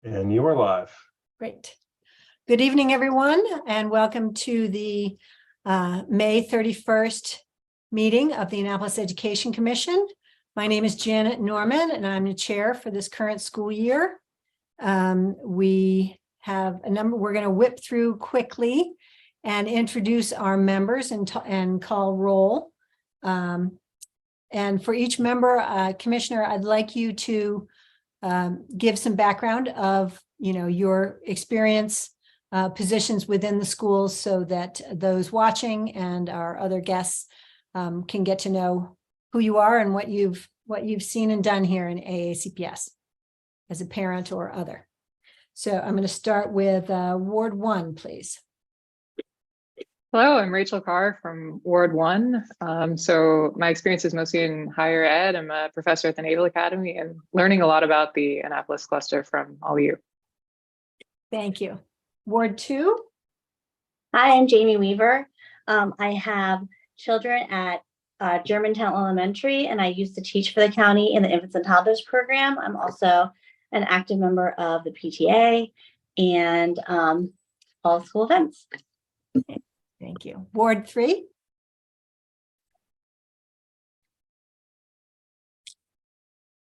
And you are live. Great. Good evening, everyone, and welcome to the May 31st meeting of the Annapolis Education Commission. My name is Janet Norman, and I'm the chair for this current school year. We have a number, we're going to whip through quickly and introduce our members and call roll. And for each member, Commissioner, I'd like you to give some background of, your experience, positions within the schools so that those watching and our other guests can get to know who you are and what you've seen and done here in AACPS as a parent or other. So I'm going to start with Ward 1, please. Hello, I'm Rachel Carr from Ward 1. So my experience is mostly in higher ed. I'm a professor at the Naval Academy and learning a lot about the Annapolis cluster from all of you. Thank you. Ward 2. Hi, I'm Jamie Weaver. I have children at Germantown Elementary, and I used to teach for the county in the Infants and Toddlers program. I'm also an active member of the PTA and all school events. Thank you. Ward 3.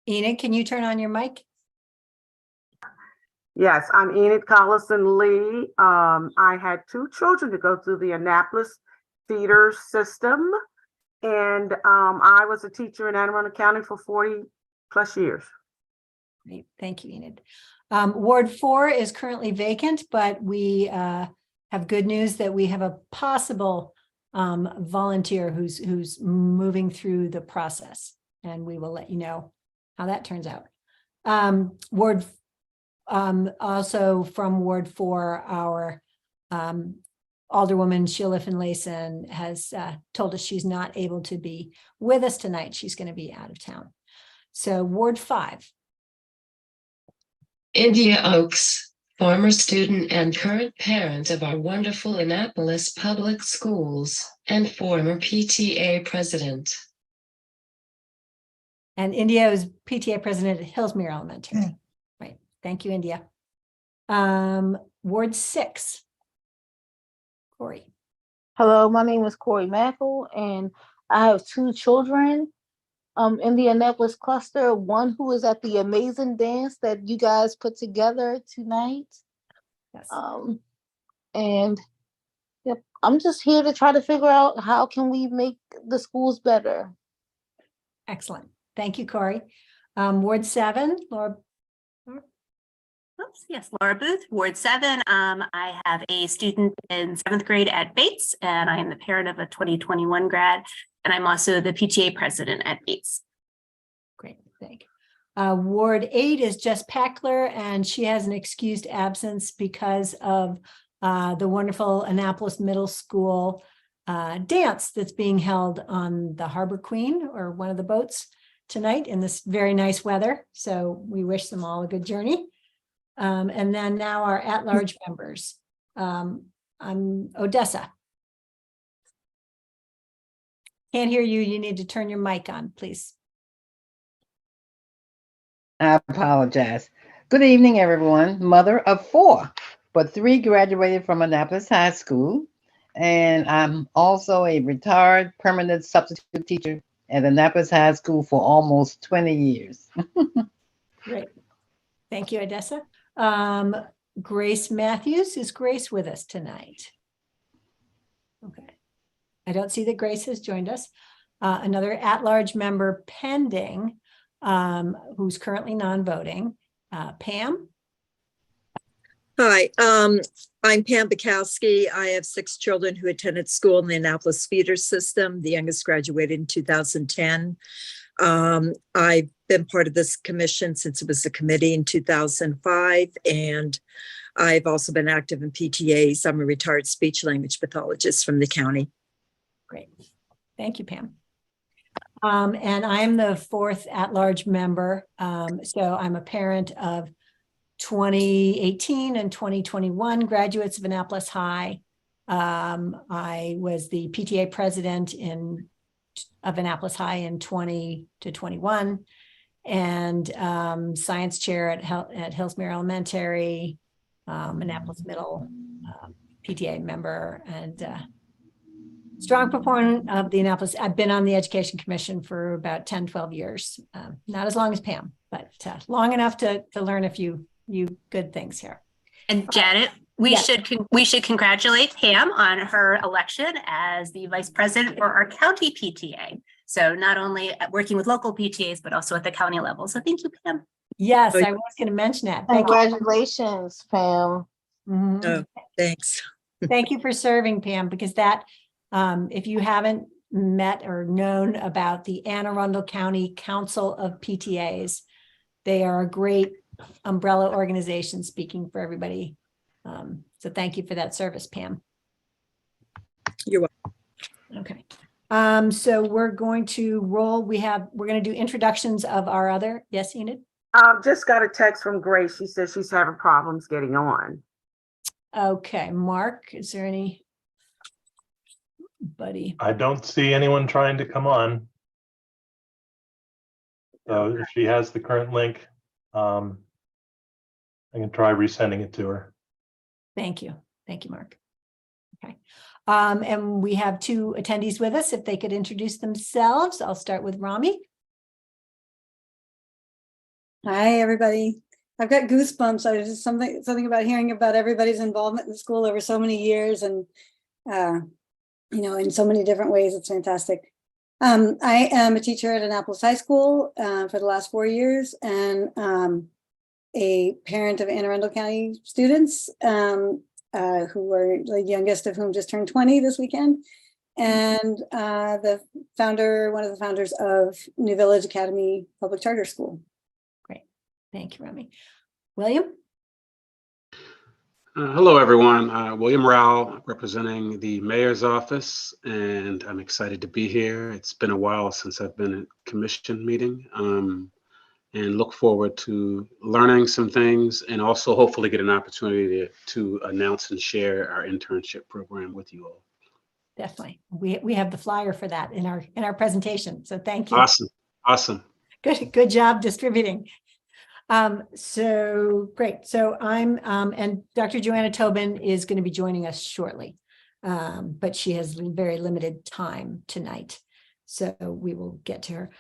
Enid, can you turn on your mic? Yes, I'm Enid Collison Lee. I had 2 children to go through the Annapolis feeder system, and I was a teacher in Anne Arundel County for 40 plus years. Great. Thank you, Enid. Ward 4 is currently vacant, but we have good news that we have a possible volunteer who's moving through the process, and we will let you know how that turns out. Also from Ward 4, our Alderwoman Sheila Finlayson has told us she's not able to be with us tonight. She's going to be out of town. So Ward 5. India Oaks, former student and current parent of our wonderful Annapolis Public Schools and former PTA president. And India is PTA president at Hillsmere Elementary. Right. Thank you, India. Ward 6. Corey. Hello, my name is Corey Mackle, and I have 2 children in the Annapolis cluster, one who is at the amazing dance that you guys put together tonight. Yes. And yep, I'm just here to try to figure out how can we make the schools better. Excellent. Thank you, Corey. Ward 7, Laura. Oops, yes, Laura Booth, Ward 7. I have a student in 7th grade at Bates, and I am the parent of a 2021 grad, and I'm also the PTA president at Bates. Great, thank you. Ward 8 is Jess Packler, and she has an excused absence because of the wonderful Annapolis Middle School dance that's being held on the Harbor Queen, or one of the boats, tonight in this very nice weather. So we wish them all a good journey. And then now our at-large members. I'm Odessa. Can't hear you. You need to turn your mic on, please. I apologize. Good evening, everyone. Mother of 4, but 3 graduated from Annapolis High School. And I'm also a retired permanent substitute teacher at Annapolis High School for almost 20 years. Great. Thank you, Odessa. Grace Matthews. Is Grace with us tonight? Okay. I don't see that Grace has joined us. Another at-large member pending, who's currently non-voting, Pam. Hi, I'm Pam Bukowski. I have 6 children who attended school in the Annapolis feeder system. The youngest graduated in 2010. I've been part of this commission since it was a committee in 2005, and I've also been active in PTAs. I'm a retired speech language pathologist from the county. Great. Thank you, Pam. And I'm the 4th at-large member. So I'm a parent of 2018 and 2021 graduates of Annapolis High. I was the PTA president of Annapolis High in 20 to 21. and science chair at Hillsmere Elementary, Annapolis Middle, PTA member, and strong proponent of the Annapolis. I've been on the Education Commission for about 10, 12 years. Not as long as Pam, but long enough to learn a few good things here. And Janet, we should congratulate Pam on her election as the vice president for our county PTA. So not only working with local PTAs, but also at the county level. So thank you, Pam. Yes, I was going to mention that. Thank you. Congratulations, Pam. Mhm. Oh, thanks. Thank you for serving, Pam, because that, if you haven't met or known about the Anne Arundel County Council of PTAs, they are a great umbrella organization speaking for everybody. So thank you for that service, Pam. You're welcome. Okay. So we're going to roll. We're going to do introductions of our other. Yes, Enid? Just got a text from Grace. She says she's having problems getting on. Okay, Mark, is there anybody? I don't see anyone trying to come on. So if she has the current link, I can try resending it to her. Thank you. Thank you, Mark. Okay. And we have two attendees with us. If they could introduce themselves, I'll start with Rami. Hi, everybody. I've got goosebumps. I was just something about hearing about everybody's involvement in the school over so many years and, in so many different ways. It's fantastic. I am a teacher at Annapolis High School for the last 4 years and a parent of Anne Arundel County students who are the youngest of whom just turned 20 this weekend. And one of the founders of New Village Academy Public Charter School. Thank you, Rami. William? Hello, everyone. William Rao, representing the mayor's office, and I'm excited to be here. It's been a while since I've been at commission meeting, and look forward to learning some things and also hopefully get an opportunity to announce and share our internship program with you all. Definitely. We have the flyer for that in our presentation. So thank you. Awesome. Good job distributing. So great. So I'm, and Dr. Joanna Tobin is going to be joining us shortly, but she has very limited time tonight. So we will get to her.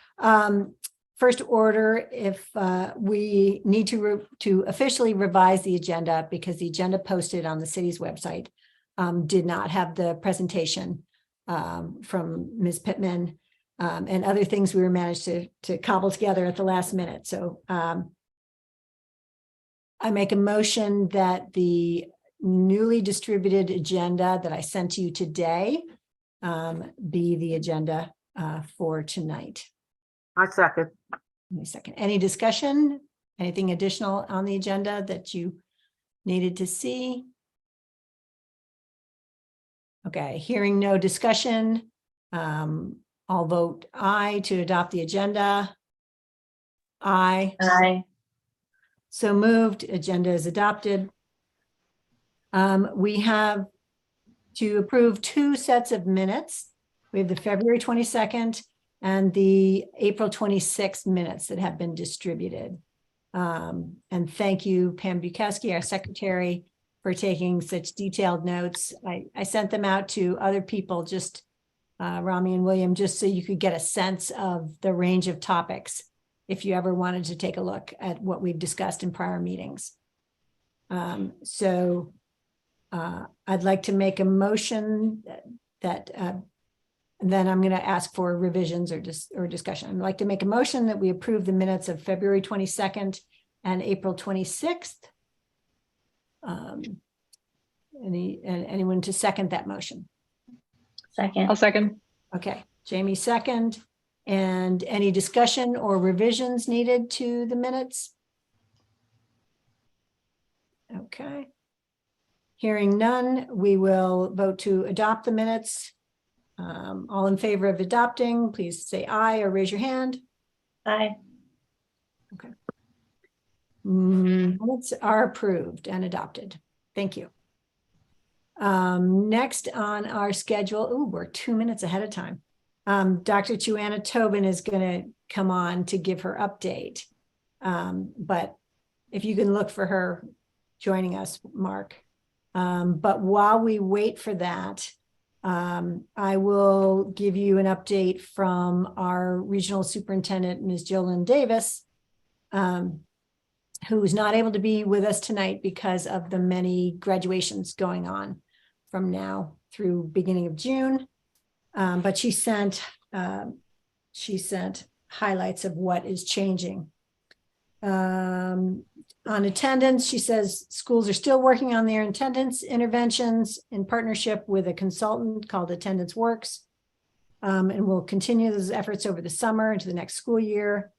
First order, if we need to officially revise the agenda because the agenda posted on the city's website did not have the presentation from Ms. Pittman and other things we were managed to cobble together at the last minute. So I make a motion that the newly distributed agenda that I sent to you today be the agenda for tonight. I second. Any discussion? Anything additional on the agenda that you needed to see? Okay, hearing no discussion, I'll vote aye to adopt the agenda. Aye. Aye. So moved, agenda is adopted. We have to approve two sets of minutes. We have the February 22nd and the April 26th minutes that have been distributed. And thank you, Pam Bukowski, our secretary, for taking such detailed notes. I sent them out to other people, just Rami and William, just so you could get a sense of the range of topics if you ever wanted to take a look at what we've discussed in prior meetings. So I'd like to make a motion that then I'm going to ask for revisions or discussion. I'd like to make a motion that we approve the minutes of February 22nd and April 26th. Anyone to second that motion? Second. I'll second. Okay, Jamie second. And any discussion or revisions needed to the minutes? Okay. Hearing none, we will vote to adopt the minutes. All in favor of adopting, please say aye or raise your hand. Aye. Okay. Minutes are approved and adopted. Thank you. Next on our schedule, we're 2 minutes ahead of time. Dr. Joanna Tobin is going to come on to give her update. But if you can look for her joining us, Mark. But while we wait for that, I will give you an update from our regional superintendent, Ms. Jolyn Davis, who's not able to be with us tonight because of the many graduations going on from now through beginning of June. But she sent highlights of what is changing. On attendance, she says schools are still working on their attendance interventions in partnership with a consultant called Attendance Works, and will continue those efforts over the summer into the next school year.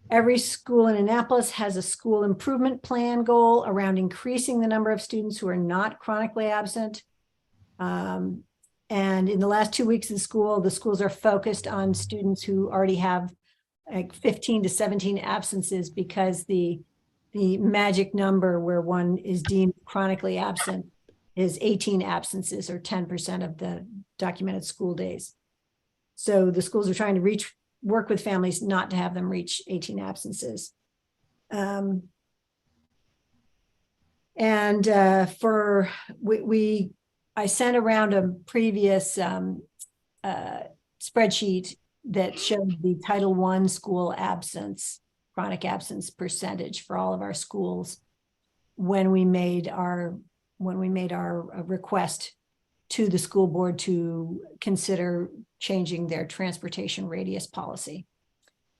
Every school in Annapolis has a school improvement plan goal around increasing the number of students who are not chronically absent. And in the last 2 weeks of school, the schools are focused on students who already have like 15 to 17 absences, because the magic number where one is deemed chronically absent is 18 absences, or 10% of the documented school days. So the schools are trying to work with families not to have them reach 18 absences. I sent around a previous spreadsheet that showed the Title I school absence, chronic absence percentage for all of our schools when we made our request to the school board to consider changing their transportation radius policy.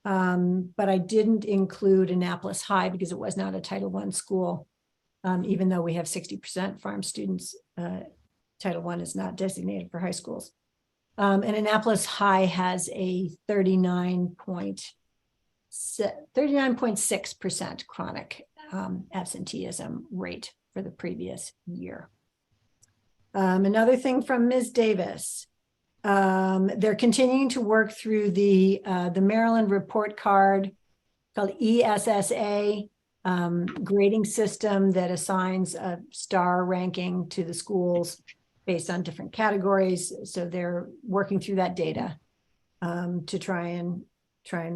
But I didn't include Annapolis High because it was not a Title I school, even though we have 60% farm students. Title I is not designated for high schools. And Annapolis High has a 39.6% chronic absenteeism rate for the previous year. Another thing from Ms. Davis, they're continuing to work through the Maryland report card called ESSA grading system that assigns a star ranking to the schools based on different categories. So they're working through that data to try and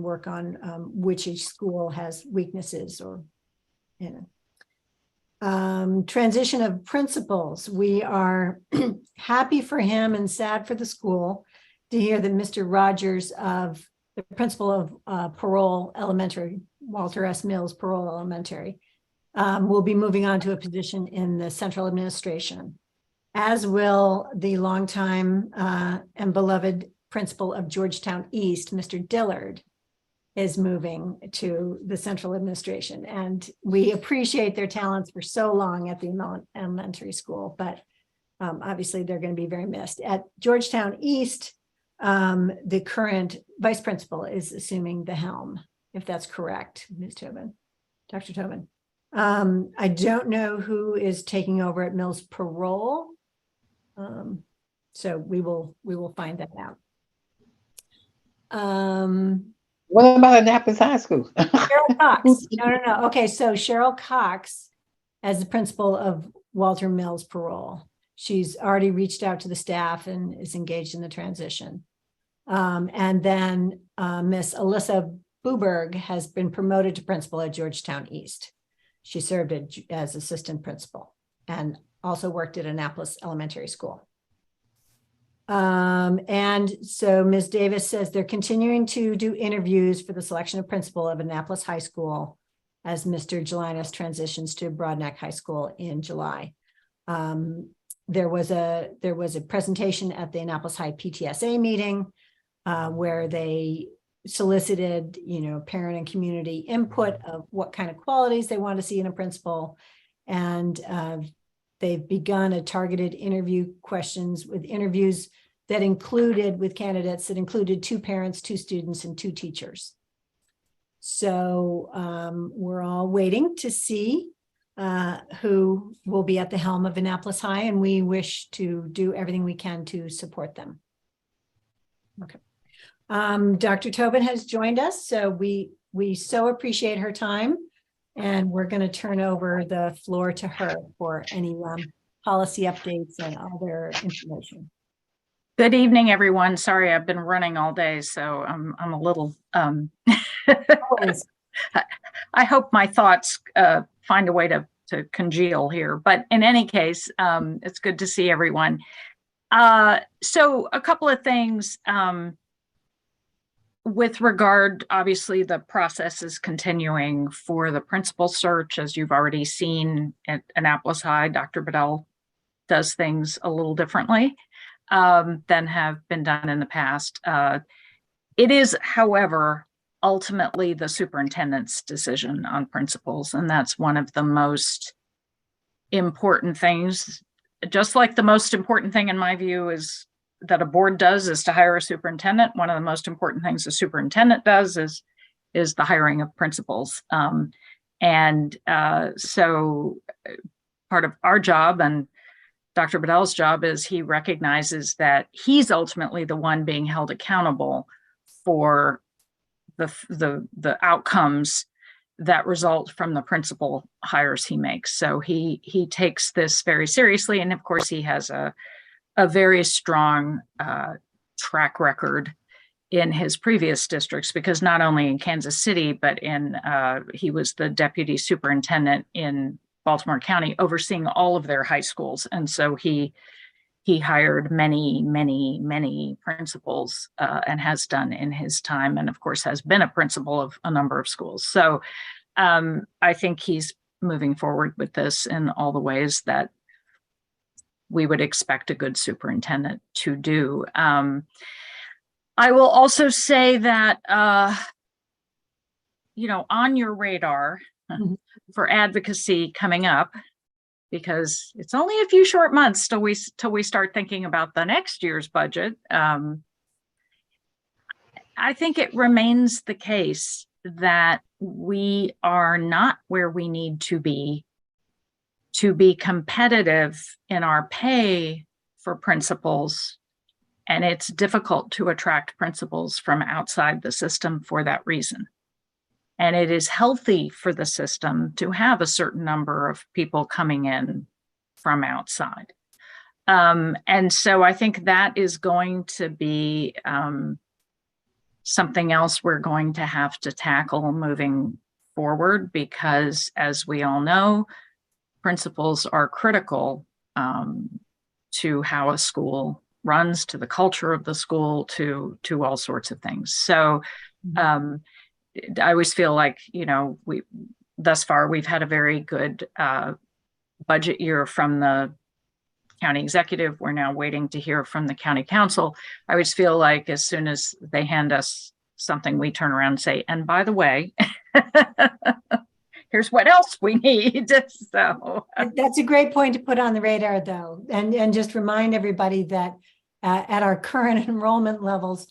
work on which each school has weaknesses or, transition of principals. We are happy for him and sad for the school to hear that Mr. Rogers, of the principal of Parole Elementary, Walter S. Mills Parole Elementary, will be moving on to a position in the central administration, as will the longtime and beloved principal of Georgetown East, Mr. Dillard, is moving to the central administration. And we appreciate their talents for so long at the elementary school, but obviously they're going to be very missed. At Georgetown East, the current vice principal is assuming the helm, if that's correct, Ms. Tobin, Dr. Tobin. I don't know who is taking over at Mills Parole. So we will find that out. What about Annapolis High School? Cheryl Cox. No. Okay, so Cheryl Cox, as the principal of Walter Mills Parole, she's already reached out to the staff and is engaged in the transition. And then Miss Alyssa Buberg has been promoted to principal at Georgetown East. She served as assistant principal and also worked at Annapolis Elementary School. And so Ms. Davis says they're continuing to do interviews for the selection of principal of Annapolis High School as Mr. Gelinas transitions to Broadneck High School in July. There was a presentation at the Annapolis High PTSA meeting where they solicited, parent and community input of what kind of qualities they want to see in a principal. And they've begun a targeted interview questions with interviews that included with candidates that included 2 parents, 2 students, and 2 teachers. So we're all waiting to see who will be at the helm of Annapolis High, and we wish to do everything we can to support them. Okay. Dr. Tobin has joined us, so we so appreciate her time. And we're going to turn over the floor to her for any policy updates and other information. Good evening, everyone. Sorry, I've been running all day, so I'm a little I hope my thoughts find a way to congeal here. But in any case, it's good to see everyone. So a couple of things with regard, obviously, the process is continuing for the principal search, as you've already seen at Annapolis High. Dr. Bedell does things a little differently than have been done in the past. It is, however, ultimately the superintendent's decision on principals, and that's one of the most important things. Just like the most important thing in my view is that a board does is to hire a superintendent. One of the most important things a superintendent does is the hiring of principals. So part of our job and Dr. Bedell's job is he recognizes that he's ultimately the one being held accountable for the outcomes that result from the principal hires he makes. So he takes this very seriously. And of course, he has a very strong track record in his previous districts, because not only in Kansas City, but he was the deputy superintendent in Baltimore County, overseeing all of their high schools. And so he hired many principals and has done in his time, and of course has been a principal of a number of schools. So I think he's moving forward with this in all the ways that we would expect a good superintendent to do. I will also say that, on your radar for advocacy coming up, because it's only a few short months till we start thinking about the next year's budget. I think it remains the case that we are not where we need to be competitive in our pay for principals. And it's difficult to attract principals from outside the system for that reason. And it is healthy for the system to have a certain number of people coming in from outside. And so I think that is going to be something else we're going to have to tackle moving forward, because as we all know, principals are critical to how a school runs, to the culture of the school, to all sorts of things. So I always feel like, thus far we've had a very good budget year from the county executive. We're now waiting to hear from the county council. I always feel like as soon as they hand us something, we turn around and say, and by the way, here's what else we need. So that's a great point to put on the radar, though, and just remind everybody that at our current enrollment levels,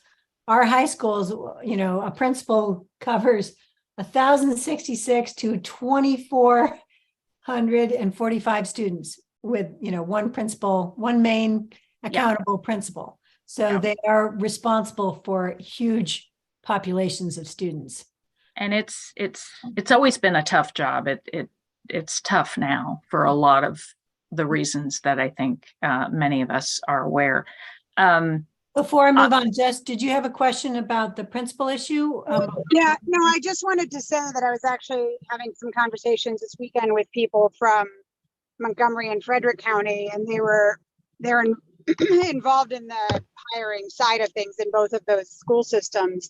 our high schools, a principal covers 1,066 to 2,445 students with, one principal, one main accountable principal. So they are responsible for huge populations of students. And it's always been a tough job. It's tough now for a lot of the reasons that I think many of us are aware. Before I move on, Jess, did you have a question about the principal issue? Yeah, no, I just wanted to say that I was actually having some conversations this weekend with people from Montgomery and Frederick County, and they're involved in the hiring side of things in both of those school systems.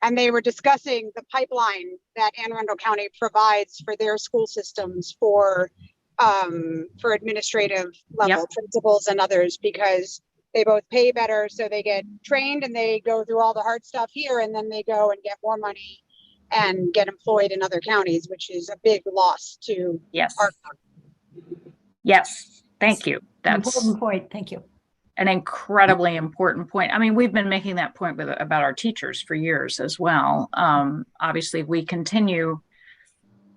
And they were discussing the pipeline that Anne Arundel County provides for their school systems for administrative level principals and others, because they both pay better, so they get trained and they go through all the hard stuff here, and then they go and get more money and get employed in other counties, which is a big loss to our county. Yes, thank you. That's an important point. Thank you. An incredibly important point. I mean, we've been making that point about our teachers for years as well. Obviously, we continue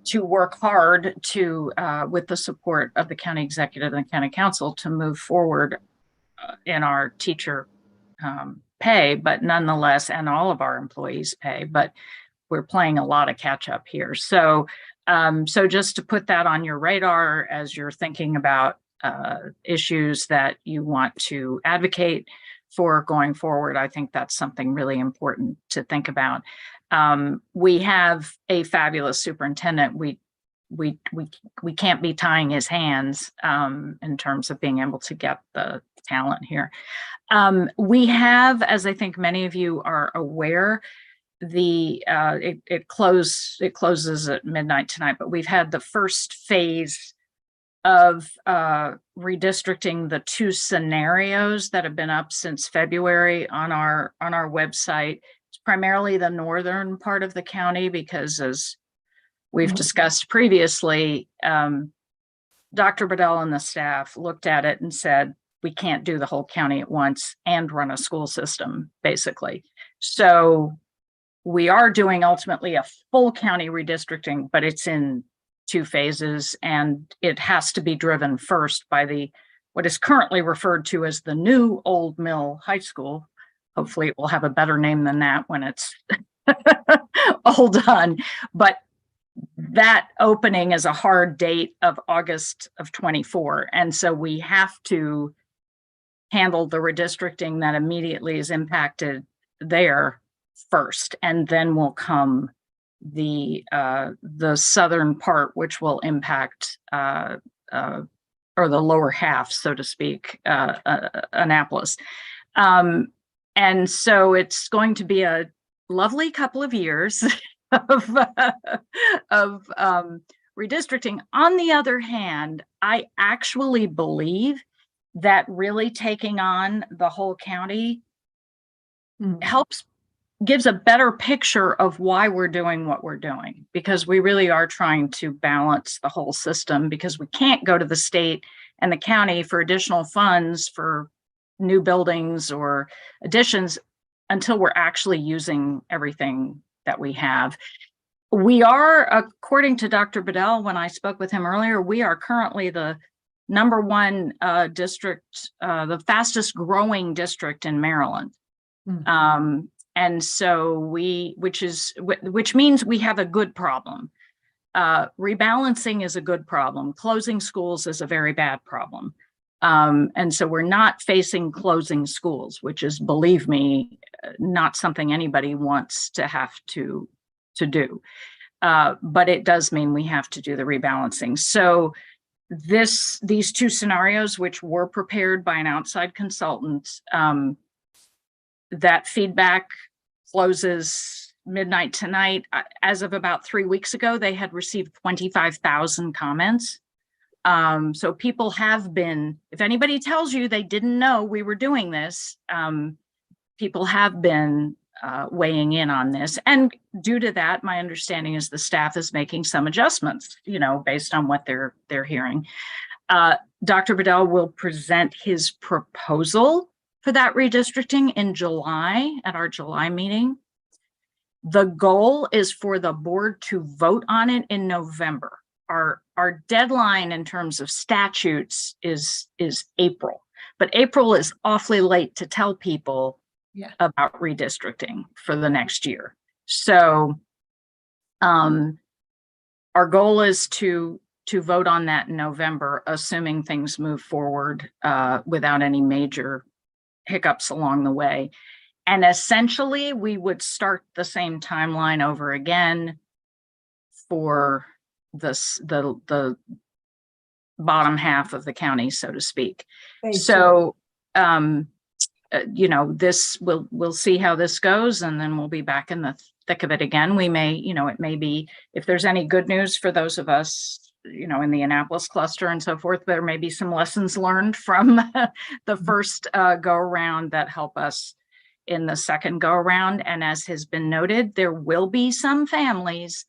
to work hard to, with the support of the county executive and the county council, to move forward in our teacher pay, but nonetheless, and all of our employees' pay, but we're playing a lot of catch up here. So just to put that on your radar as you're thinking about issues that you want to advocate for going forward. I think that's something really important to think about. We have a fabulous superintendent. We can't be tying his hands in terms of being able to get the talent here. We have, as I think many of you are aware, it closes at midnight tonight, but we've had the first phase of redistricting, the 2 scenarios that have been up since February on our website. It's primarily the northern part of the county because, as we've discussed previously, Dr. Bedell and the staff looked at it and said, we can't do the whole county at once and run a school system, basically. So we are doing ultimately a full county redistricting, but it's in 2 phases, and it has to be driven first by what is currently referred to as the new Old Mill High School. Hopefully it will have a better name than that when it's all done. But that opening is a hard date of August of 24. And so we have to handle the redistricting that immediately is impacted there first, and then will come the southern part, which will impact or the lower half, so to speak, Annapolis. And so it's going to be a lovely couple of years of redistricting. On the other hand, I actually believe that really taking on the whole county gives a better picture of why we're doing what we're doing, because we really are trying to balance the whole system, because we can't go to the state and the county for additional funds for new buildings or additions until we're actually using everything that we have. We are, according to Dr. Bedell, when I spoke with him earlier, we are currently the #1 district, the fastest growing district in Maryland. And so which means we have a good problem. Rebalancing is a good problem. Closing schools is a very bad problem. And so we're not facing closing schools, which is, believe me, not something anybody wants to have to do. But it does mean we have to do the rebalancing. So these 2 scenarios, which were prepared by an outside consultant, that feedback closes midnight tonight. As of about 3 weeks ago, they had received 25,000 comments. So people have been, if anybody tells you they didn't know we were doing this, people have been weighing in on this. And due to that, my understanding is the staff is making some adjustments, based on what they're hearing. Dr. Bedell will present his proposal for that redistricting in July at our July meeting. The goal is for the board to vote on it in November. Our deadline in terms of statutes is April, but April is awfully late to tell people about redistricting for the next year. So our goal is to vote on that in November, assuming things move forward without any major hiccups along the way. And essentially, we would start the same timeline over again for the bottom half of the county, so to speak. So, we'll see how this goes, and then we'll be back in the thick of it again. We may, it may be, if there's any good news for those of us, in the Annapolis cluster and so forth, there may be some lessons learned from the first go around that help us in the second go around. And as has been noted, there will be some families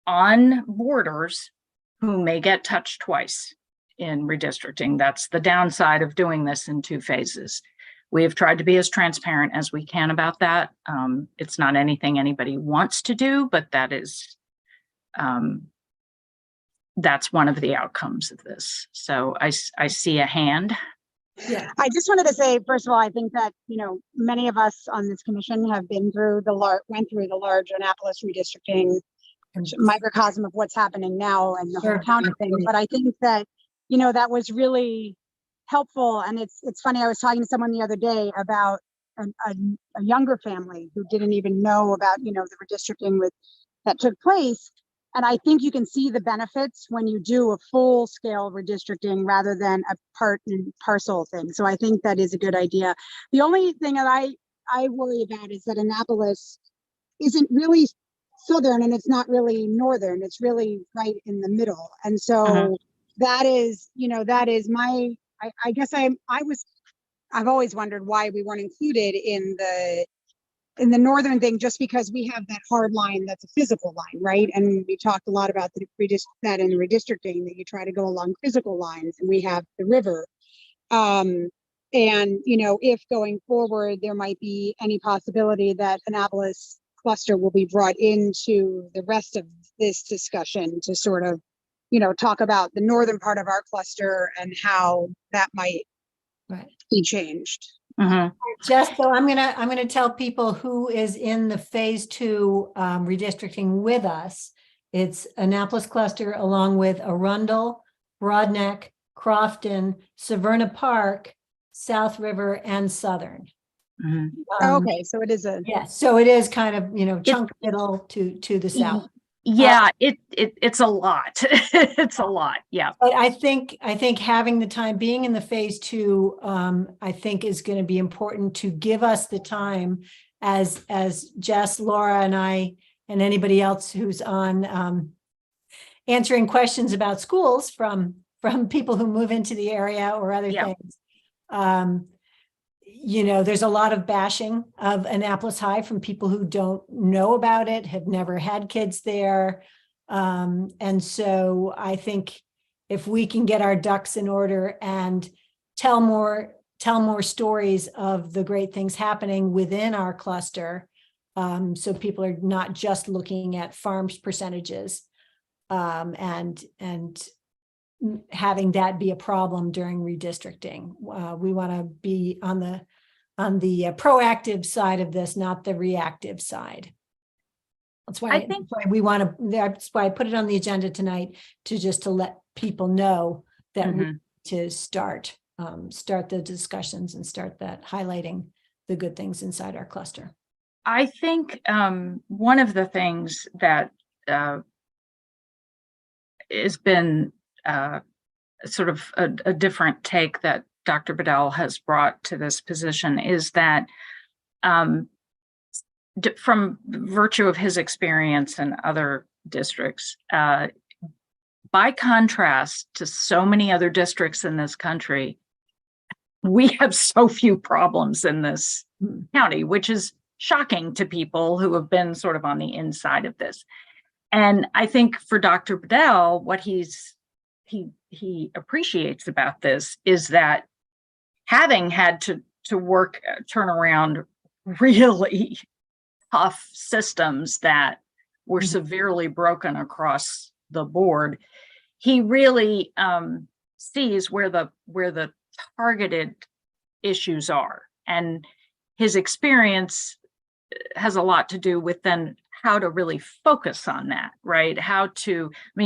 on borders who may get touched twice in redistricting. That's the downside of doing this in 2 phases. We have tried to be as transparent as we can about that. It's not anything anybody wants to do, but that is, that's one of the outcomes of this. So I see a hand. Yeah, I just wanted to say, first of all, I think that, many of us on this commission have been through went through the large Annapolis redistricting microcosm of what's happening now and the whole county thing. But I think that, that was really helpful. And it's funny, I was talking to someone the other day about a younger family who didn't even know about, the redistricting that took place. And I think you can see the benefits when you do a full scale redistricting rather than a part and parcel thing. So I think that is a good idea. The only thing that I worry about is that Annapolis isn't really southern and it's not really northern. It's really right in the middle. And so that is my, I guess I've always wondered why we weren't included in the northern thing, just because we have that hard line that's a physical line, right? And we talked a lot about that in the redistricting, that you try to go along physical lines, and we have the river. And if going forward there might be any possibility that Annapolis cluster will be brought into the rest of this discussion to sort of, talk about the northern part of our cluster and how that might be changed. Just so I'm gonna tell people who is in the phase 2 redistricting with us. It's Annapolis cluster along with Arundel, Broadneck, Crofton, Severna Park, South River, and Southern. Okay, so it is so it is kind of, chunk middle to the south. Yeah, it's a lot. It's a lot. Yeah. But I think having the time, being in the phase 2, I think is going to be important to give us the time as Jess, Laura, and I, and anybody else who's on answering questions about schools from people who move into the area or other things. There's a lot of bashing of Annapolis High from people who don't know about it, have never had kids there. And so I think if we can get our ducks in order and tell more stories of the great things happening within our cluster, so people are not just looking at farms percentages, and having that be a problem during redistricting. We want to be on the proactive side of this, not the reactive side. That's why that's why I put it on the agenda tonight, to let people know that we need to start the discussions and start that highlighting the good things inside our cluster. I think one of the things that has been sort of a different take that Dr. Bedell has brought to this position is that from virtue of his experience in other districts, by contrast to so many other districts in this country, we have so few problems in this county, which is shocking to people who have been sort of on the inside of this. And I think for Dr. Bedell, what he appreciates about this is that having had to turn around really tough systems that were severely broken across the board, he really sees where the targeted issues are. And his experience has a lot to do with then how to really focus on that, right?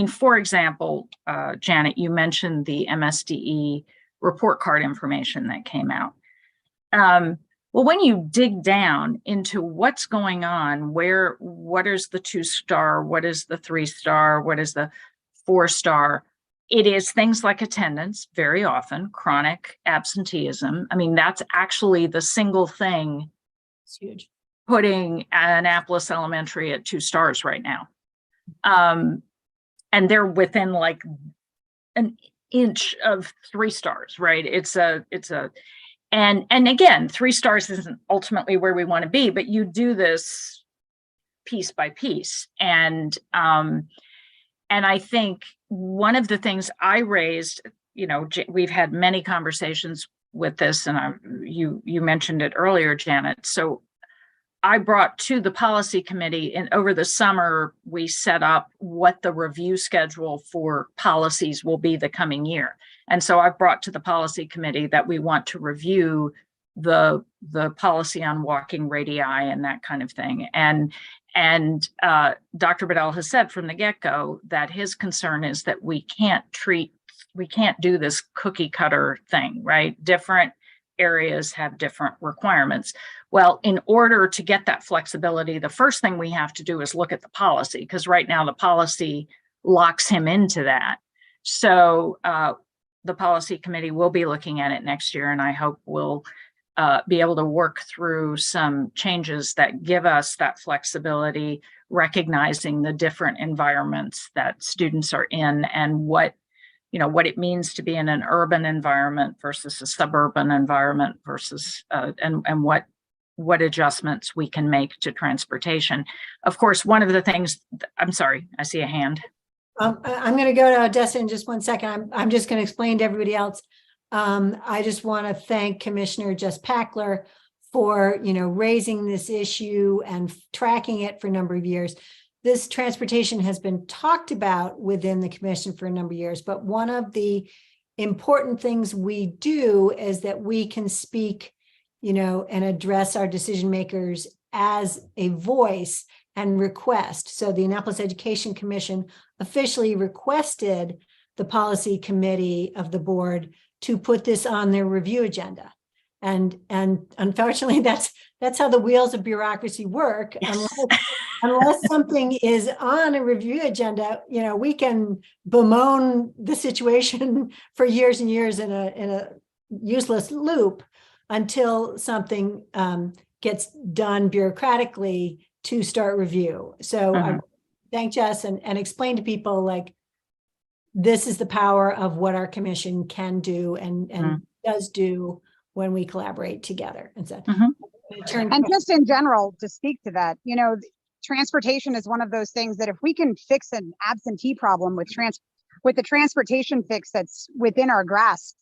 For example, Janet, you mentioned the MSDE report card information that came out. Well, when you dig down into what's going on, what is the 2-star, what is the 3-star, what is the 4-star, it is things like attendance, very often, chronic absenteeism. That's actually the single thing. It's huge. Putting Annapolis Elementary at 2 stars right now. And they're within like an inch of 3 stars, right? And again, 3 stars isn't ultimately where we want to be, but you do this piece by piece. And I think one of the things I raised, we've had many conversations with this, and you mentioned it earlier, Janet. So I brought to the policy committee, and over the summer, we set up what the review schedule for policies will be the coming year. And so I've brought to the policy committee that we want to review the policy on walking radii and that kind of thing. And Dr. Bedell has said from the get-go that his concern is that we can't treat we can't do this cookie cutter thing, right? Different areas have different requirements. Well, in order to get that flexibility, the first thing we have to do is look at the policy, because right now the policy locks him into that. So the policy committee will be looking at it next year, and I hope we'll be able to work through some changes that give us that flexibility, recognizing the different environments that students are in and what it means to be in an urban environment versus a suburban environment versus and what adjustments we can make to transportation. Of course, one of the things, I'm sorry, I see a hand. I'm going to go to Odessa in just one second. I'm just going to explain to everybody else. I just want to thank Commissioner Jess Packler for, raising this issue and tracking it for a number of years. This transportation has been talked about within the commission for a number of years, but one of the important things we do is that we can speak, and address our decision makers as a voice and request. So the Annapolis Education Commission officially requested the policy committee of the board to put this on their review agenda. And unfortunately, that's how the wheels of bureaucracy work. Yes. Unless something is on a review agenda, we can bemoan the situation for years and years in a useless loop until something gets done bureaucratically to start review. So I thank Jess and explain to people like, this is the power of what our commission can do and does do when we collaborate together. And so, and just in general, to speak to that, transportation is one of those things that if we can fix an absentee problem with the transportation fix that's within our grasp,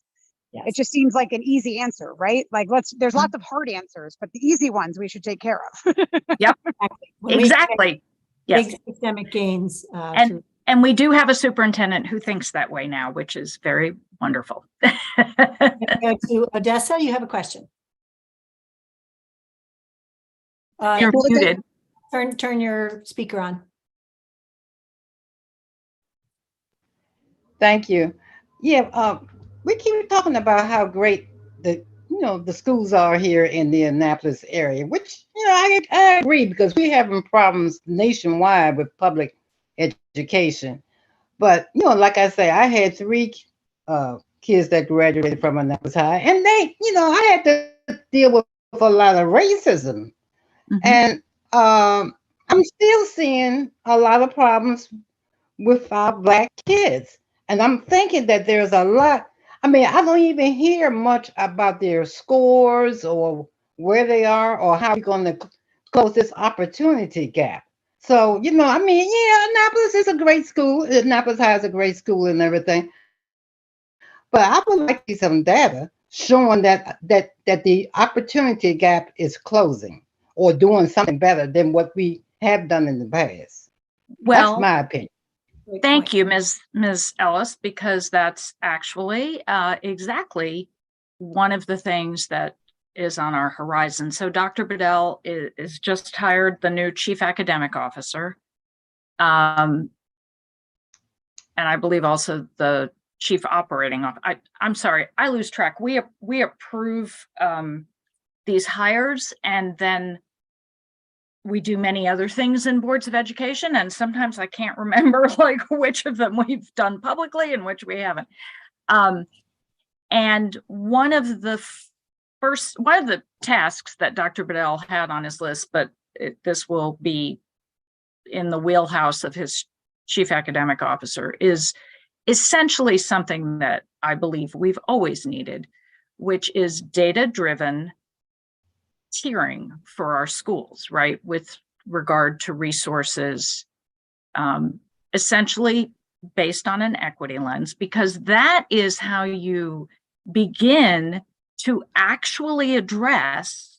it just seems like an easy answer, right? Like there's lots of hard answers, but the easy ones we should take care of. Yep, exactly. Yes. Big systemic gains. And we do have a superintendent who thinks that way now, which is very wonderful. Go to Odessa, you have a question. You're muted. Turn your speaker on. Thank you. Yeah, we keep talking about how great the schools are here in the Annapolis area, which I agree, because we're having problems nationwide with public education. But like I say, I had 3 kids that graduated from Annapolis High, and they, I had to deal with a lot of racism, and I'm still seeing a lot of problems with our Black kids, and I'm thinking that there's a lot. I mean, I don't even hear much about their scores or where they are or how we're going to close this opportunity gap. So, Annapolis is a great school. Annapolis High is a great school and everything. But I would like to see some data showing that the opportunity gap is closing or doing something better than what we have done in the past. Well, that's my opinion. Thank you, Ms. Ellis, because that's actually exactly one of the things that is on our horizon. So Dr. Bedell is just hired the new chief academic officer. And I believe also the chief operating officer. I'm sorry, I lose track. We approve these hires, and then we do many other things in boards of education. And sometimes I can't remember like which of them we've done publicly and which we haven't. And one of the tasks that Dr. Bedell had on his list, but this will be in the wheelhouse of his chief academic officer, is essentially something that I believe we've always needed, which is data-driven tiering for our schools, right? With regard to resources, essentially based on an equity lens, because that is how you begin to actually address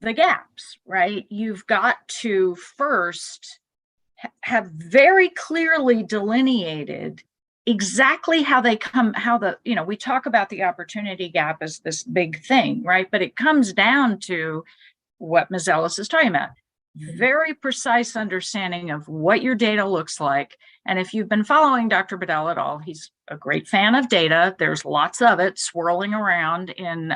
the gaps, right? You've got to first have very clearly delineated exactly how they come, we talk about the opportunity gap as this big thing, right? But it comes down to what Ms. Ellis is talking about. Very precise understanding of what your data looks like. And if you've been following Dr. Bedell at all, he's a great fan of data. There's lots of it swirling around in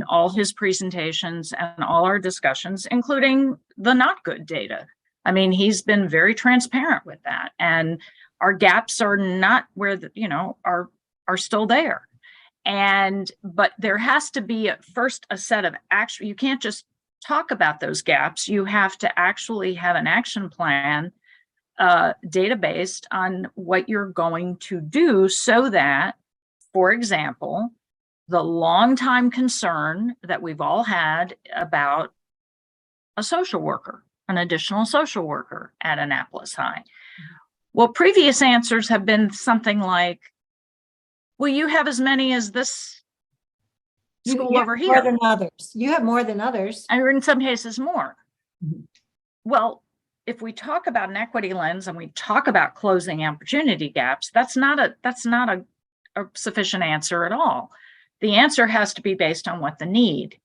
all his presentations and all our discussions, including the not good data. I mean, he's been very transparent with that, and our gaps are not where are still there. But there has to be at first a set of action. You can't just talk about those gaps. You have to actually have an action plan, data based on what you're going to do, so that, for example, the longtime concern that we've all had about a social worker, an additional social worker at Annapolis High. Well, previous answers have been something like, well, you have as many as this school You over have more here. than others. You have more than others. And in some cases more. Well, if we talk about an equity lens and we talk about closing opportunity gaps, that's not a sufficient answer at all. The answer has to be based on what the need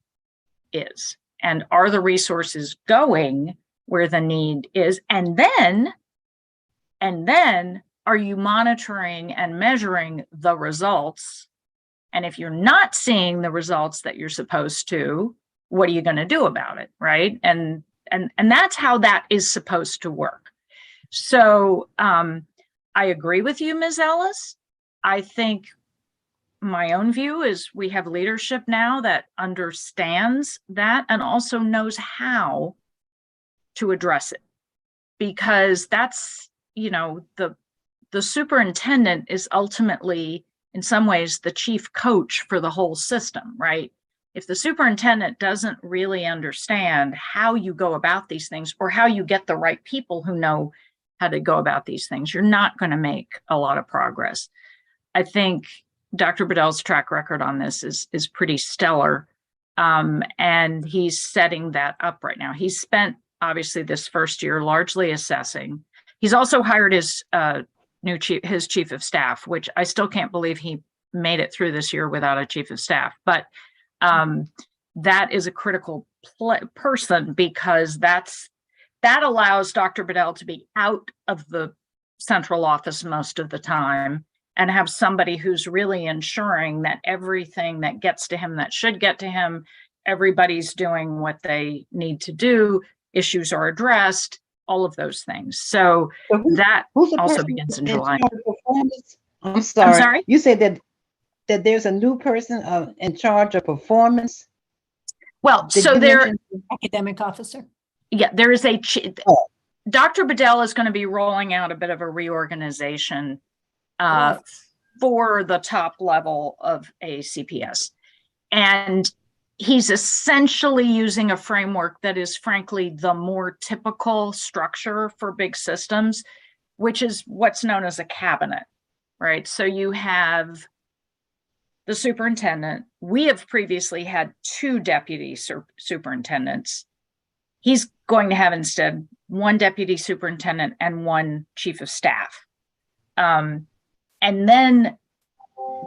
is, and are the resources going where the need is, and then are you monitoring and measuring the results? And if you're not seeing the results that you're supposed to, what are you going to do about it, right? And that's how that is supposed to work. So I agree with you, Ms. Ellis. I think my own view is we have leadership now that understands that and also knows how to address it, because that's, the superintendent is ultimately, in some ways, the chief coach for the whole system, right? If the superintendent doesn't really understand how you go about these things, or how you get the right people who know how to go about these things, you're not going to make a lot of progress. I think Dr. Bedell's track record on this is pretty stellar. And he's setting that up right now. He's spent, obviously, this first year largely assessing. He's also hired his his chief of staff, which I still can't believe he made it through this year without a chief of staff. But that is a critical person, because that allows Dr. Bedell to be out of the central office most of the time and have somebody who's really ensuring that everything that gets to him, that should get to him, everybody's doing what they need to do, issues are addressed, all of those things. So that also begins in July. I'm sorry. I'm sorry? You said that there's a new person in charge of performance. Well, so there, Academic officer. yeah, there is Dr. Bedell is going to be rolling out a bit of a reorganization for the top level of a CPS. And he's essentially using a framework that is, frankly, the more typical structure for big systems, which is what's known as a cabinet, right? So you have the superintendent. We have previously had 2 deputy superintendents. He's going to have instead 1 deputy superintendent and 1 chief of staff. And then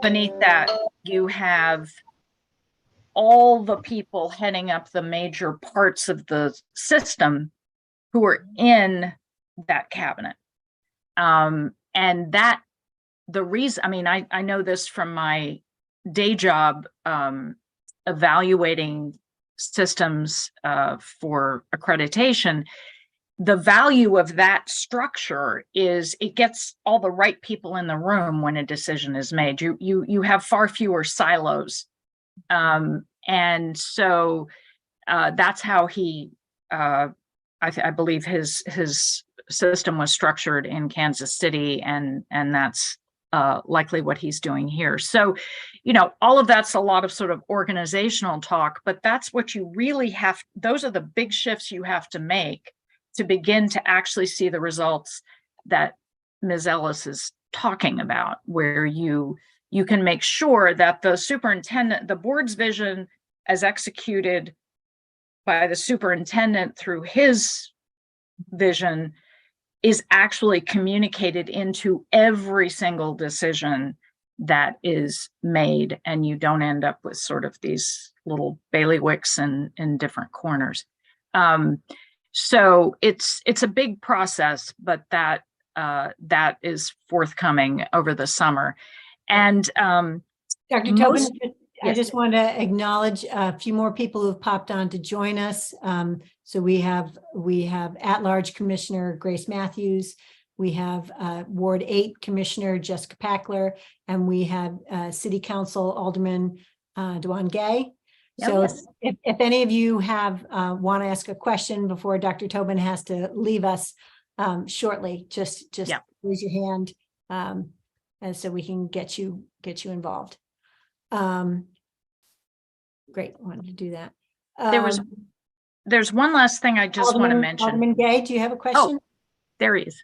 beneath that, you have all the people heading up the major parts of the system who are in that cabinet. And that, the reason, I mean, I know this from my day job, evaluating systems for accreditation. The value of that structure is it gets all the right people in the room when a decision is made. You have far fewer silos. And so that's how he, I believe his system was structured in Kansas City, and that's likely what he's doing here. So, all of that's a lot of sort of organizational talk, but that's what you really have. Those are the big shifts you have to make to begin to actually see the results that Ms. Ellis is talking about, where you can make sure that the superintendent, the board's vision as executed by the superintendent through his vision, is actually communicated into every single decision that is made, and you don't end up with sort of these little bailiwicks in different corners. So it's a big process, but that that is forthcoming over the summer. And Dr. Tobin, most- I yes. just want to acknowledge a few more people who've popped on to join us. So we have at-large Commissioner Grace Matthews, we have Ward 8 Commissioner Jessica Packler, and we have City Council Alderman Dewan Gay. So if any of you have want to ask a question before Dr. Tobin has to leave us shortly, just raise your hand, and so we can get you involved. Great, wanted to do that. There's one last thing I just want to Alderman- mention. Alderman Gay, do you have a question? There he is.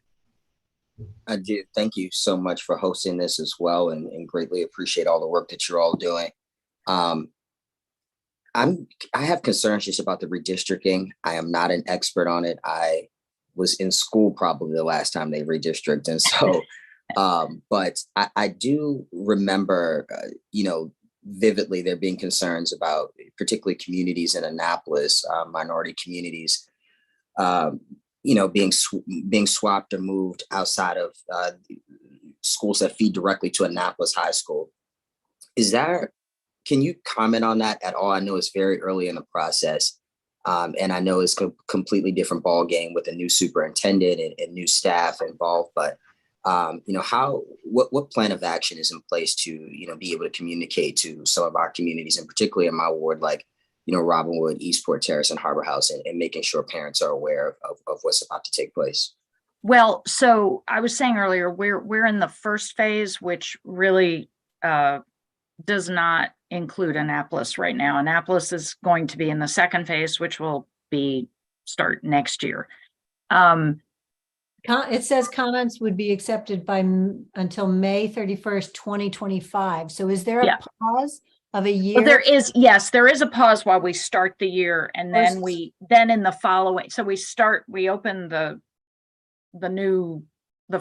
I do. Thank you so much for hosting this as well, and greatly appreciate all the work that you're all doing. I have concerns just about the redistricting. I am not an expert on it. I was in school probably the last time they redistricted, and so, but I do remember, vividly there being concerns about particularly communities in Annapolis, minority communities, being swapped or moved outside of schools that feed directly to Annapolis High School. Can you comment on that at all? I know it's very early in the process, and I know it's a completely different ball game with a new superintendent and new staff involved. But what plan of action is in place to be able to communicate to some of our communities, and particularly in my ward, like Robinwood, Eastport Terrace, and Harbor House, and making sure parents are aware of what's about to take place? Well, so I was saying earlier, we're in the first phase, which really does not include Annapolis right now. Annapolis is going to be in the second phase, which will start next year. It says comments would be accepted until May 31st, 2025. So is there a pause of a year? Well, there is a pause while we start the year, and then in the following, so we open the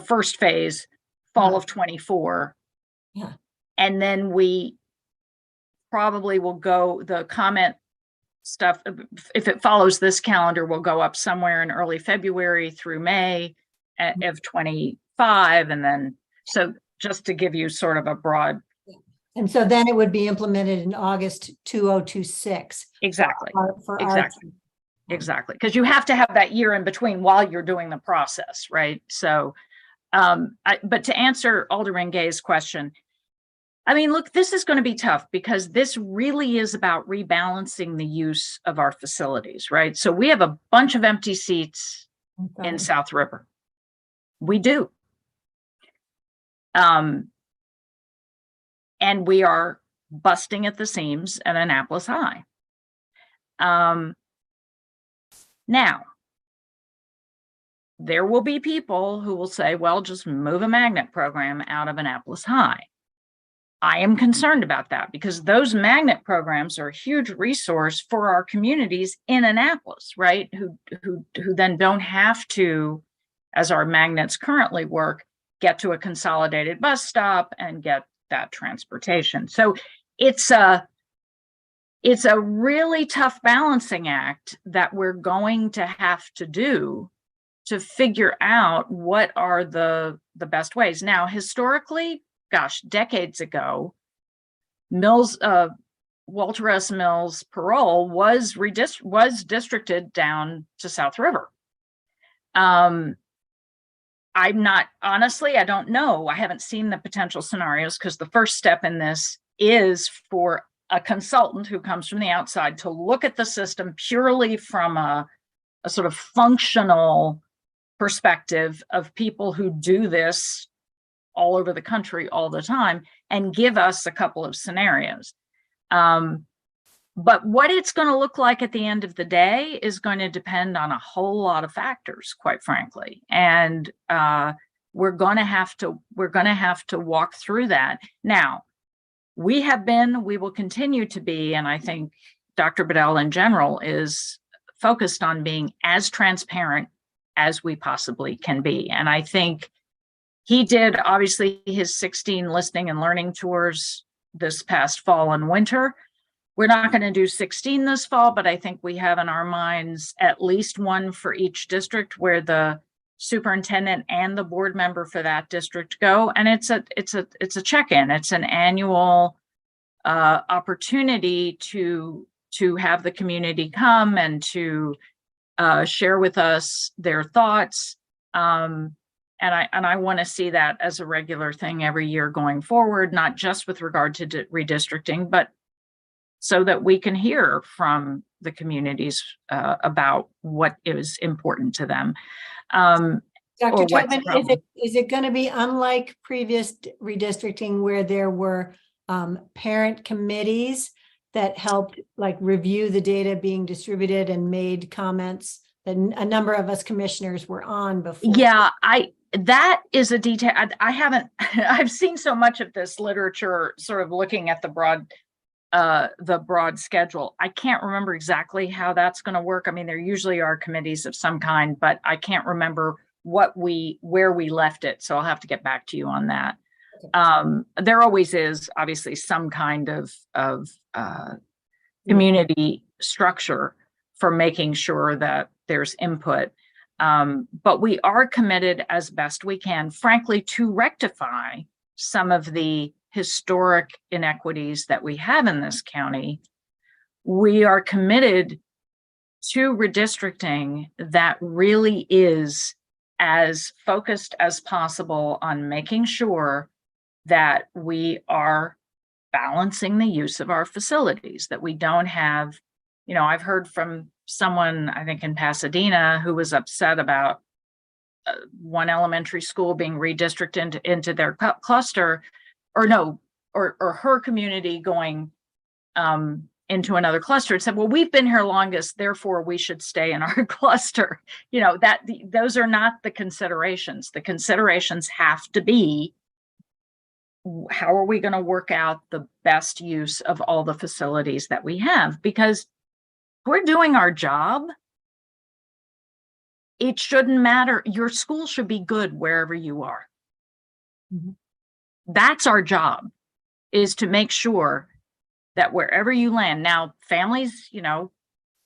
first phase fall of 24. Yeah. And then we probably will go, the comment stuff, if it follows this calendar, will go up somewhere in early February through May of 25. And then, so just to give you sort of a broad. And so then it would be implemented in August 2026. Exactly. Exactly. Exactly. Because you have to have that year in between while you're doing the process, right? So, but to answer Alderman Gay's question, I mean, look, this is going to be tough because this really is about rebalancing the use of our facilities, right? So we have a bunch of empty seats in South River. We do. And we are busting at the seams at Annapolis High. Now, there will be people who will say, well, just move a magnet program out of Annapolis High. I am concerned about that because those magnet programs are a huge resource for our communities in Annapolis, right? Who then don't have to, as our magnets currently work, get to a consolidated bus stop and get that transportation. So it's a really tough balancing act that we're going to have to do to figure out what are the best ways. Now, historically, gosh, decades ago, Walter S. Mills Parole was districted down to South River. I'm not, honestly, I don't know. I haven't seen the potential scenarios because the first step in this is for a consultant who comes from the outside to look at the system purely from a sort of functional perspective of people who do this all over the country all the time and give us a couple of scenarios. But what it's going to look like at the end of the day is going to depend on a whole lot of factors, quite frankly. And we're going to have to walk through that. Now, we will continue to be, and I think Dr. Bedell in general is focused on being as transparent as we possibly can be. And I think he did obviously his 16 listening and learning tours this past fall and winter. We're not going to do 16 this fall, but I think we have in our minds at least one for each district where the superintendent and the board member for that district go. And it's a check-in. It's an annual opportunity to have the community come and to share with us their thoughts. And I want to see that as a regular thing every year going forward, not just with regard to redistricting, but so that we can hear from the communities about what is important to them. Dr. or what's Tobin, is it going to be unlike previous redistricting where there were parent committees that helped like review the data being distributed and made comments that a number of us commissioners were on before? Yeah, that is a detail. I haven't, I've seen so much of this literature sort of looking at the broad schedule. I can't remember exactly how that's going to work. I mean, there usually are committees of some kind, but I can't remember where we left it. So I'll have to get back to you on that. There always is obviously some kind of community structure for making sure that there's input. But we are committed as best we can, frankly, to rectify some of the historic inequities that we have in this county. We are committed to redistricting that really is as focused as possible on making sure that we are balancing the use of our facilities, that we don't have, you know, I've heard from someone, I think in Pasadena, who was upset about one elementary school being redistricted into their cluster, or her community going into another cluster, and said, well, we've been here longest, therefore we should stay in our cluster. You know, those are not the considerations. The considerations have to be, how are we going to work out the best use of all the facilities that we have? Because we're doing our job. It shouldn't matter. Your school should be good wherever you are. Mm-hmm. That's our job, is to make sure that wherever you land. Now, families, you know,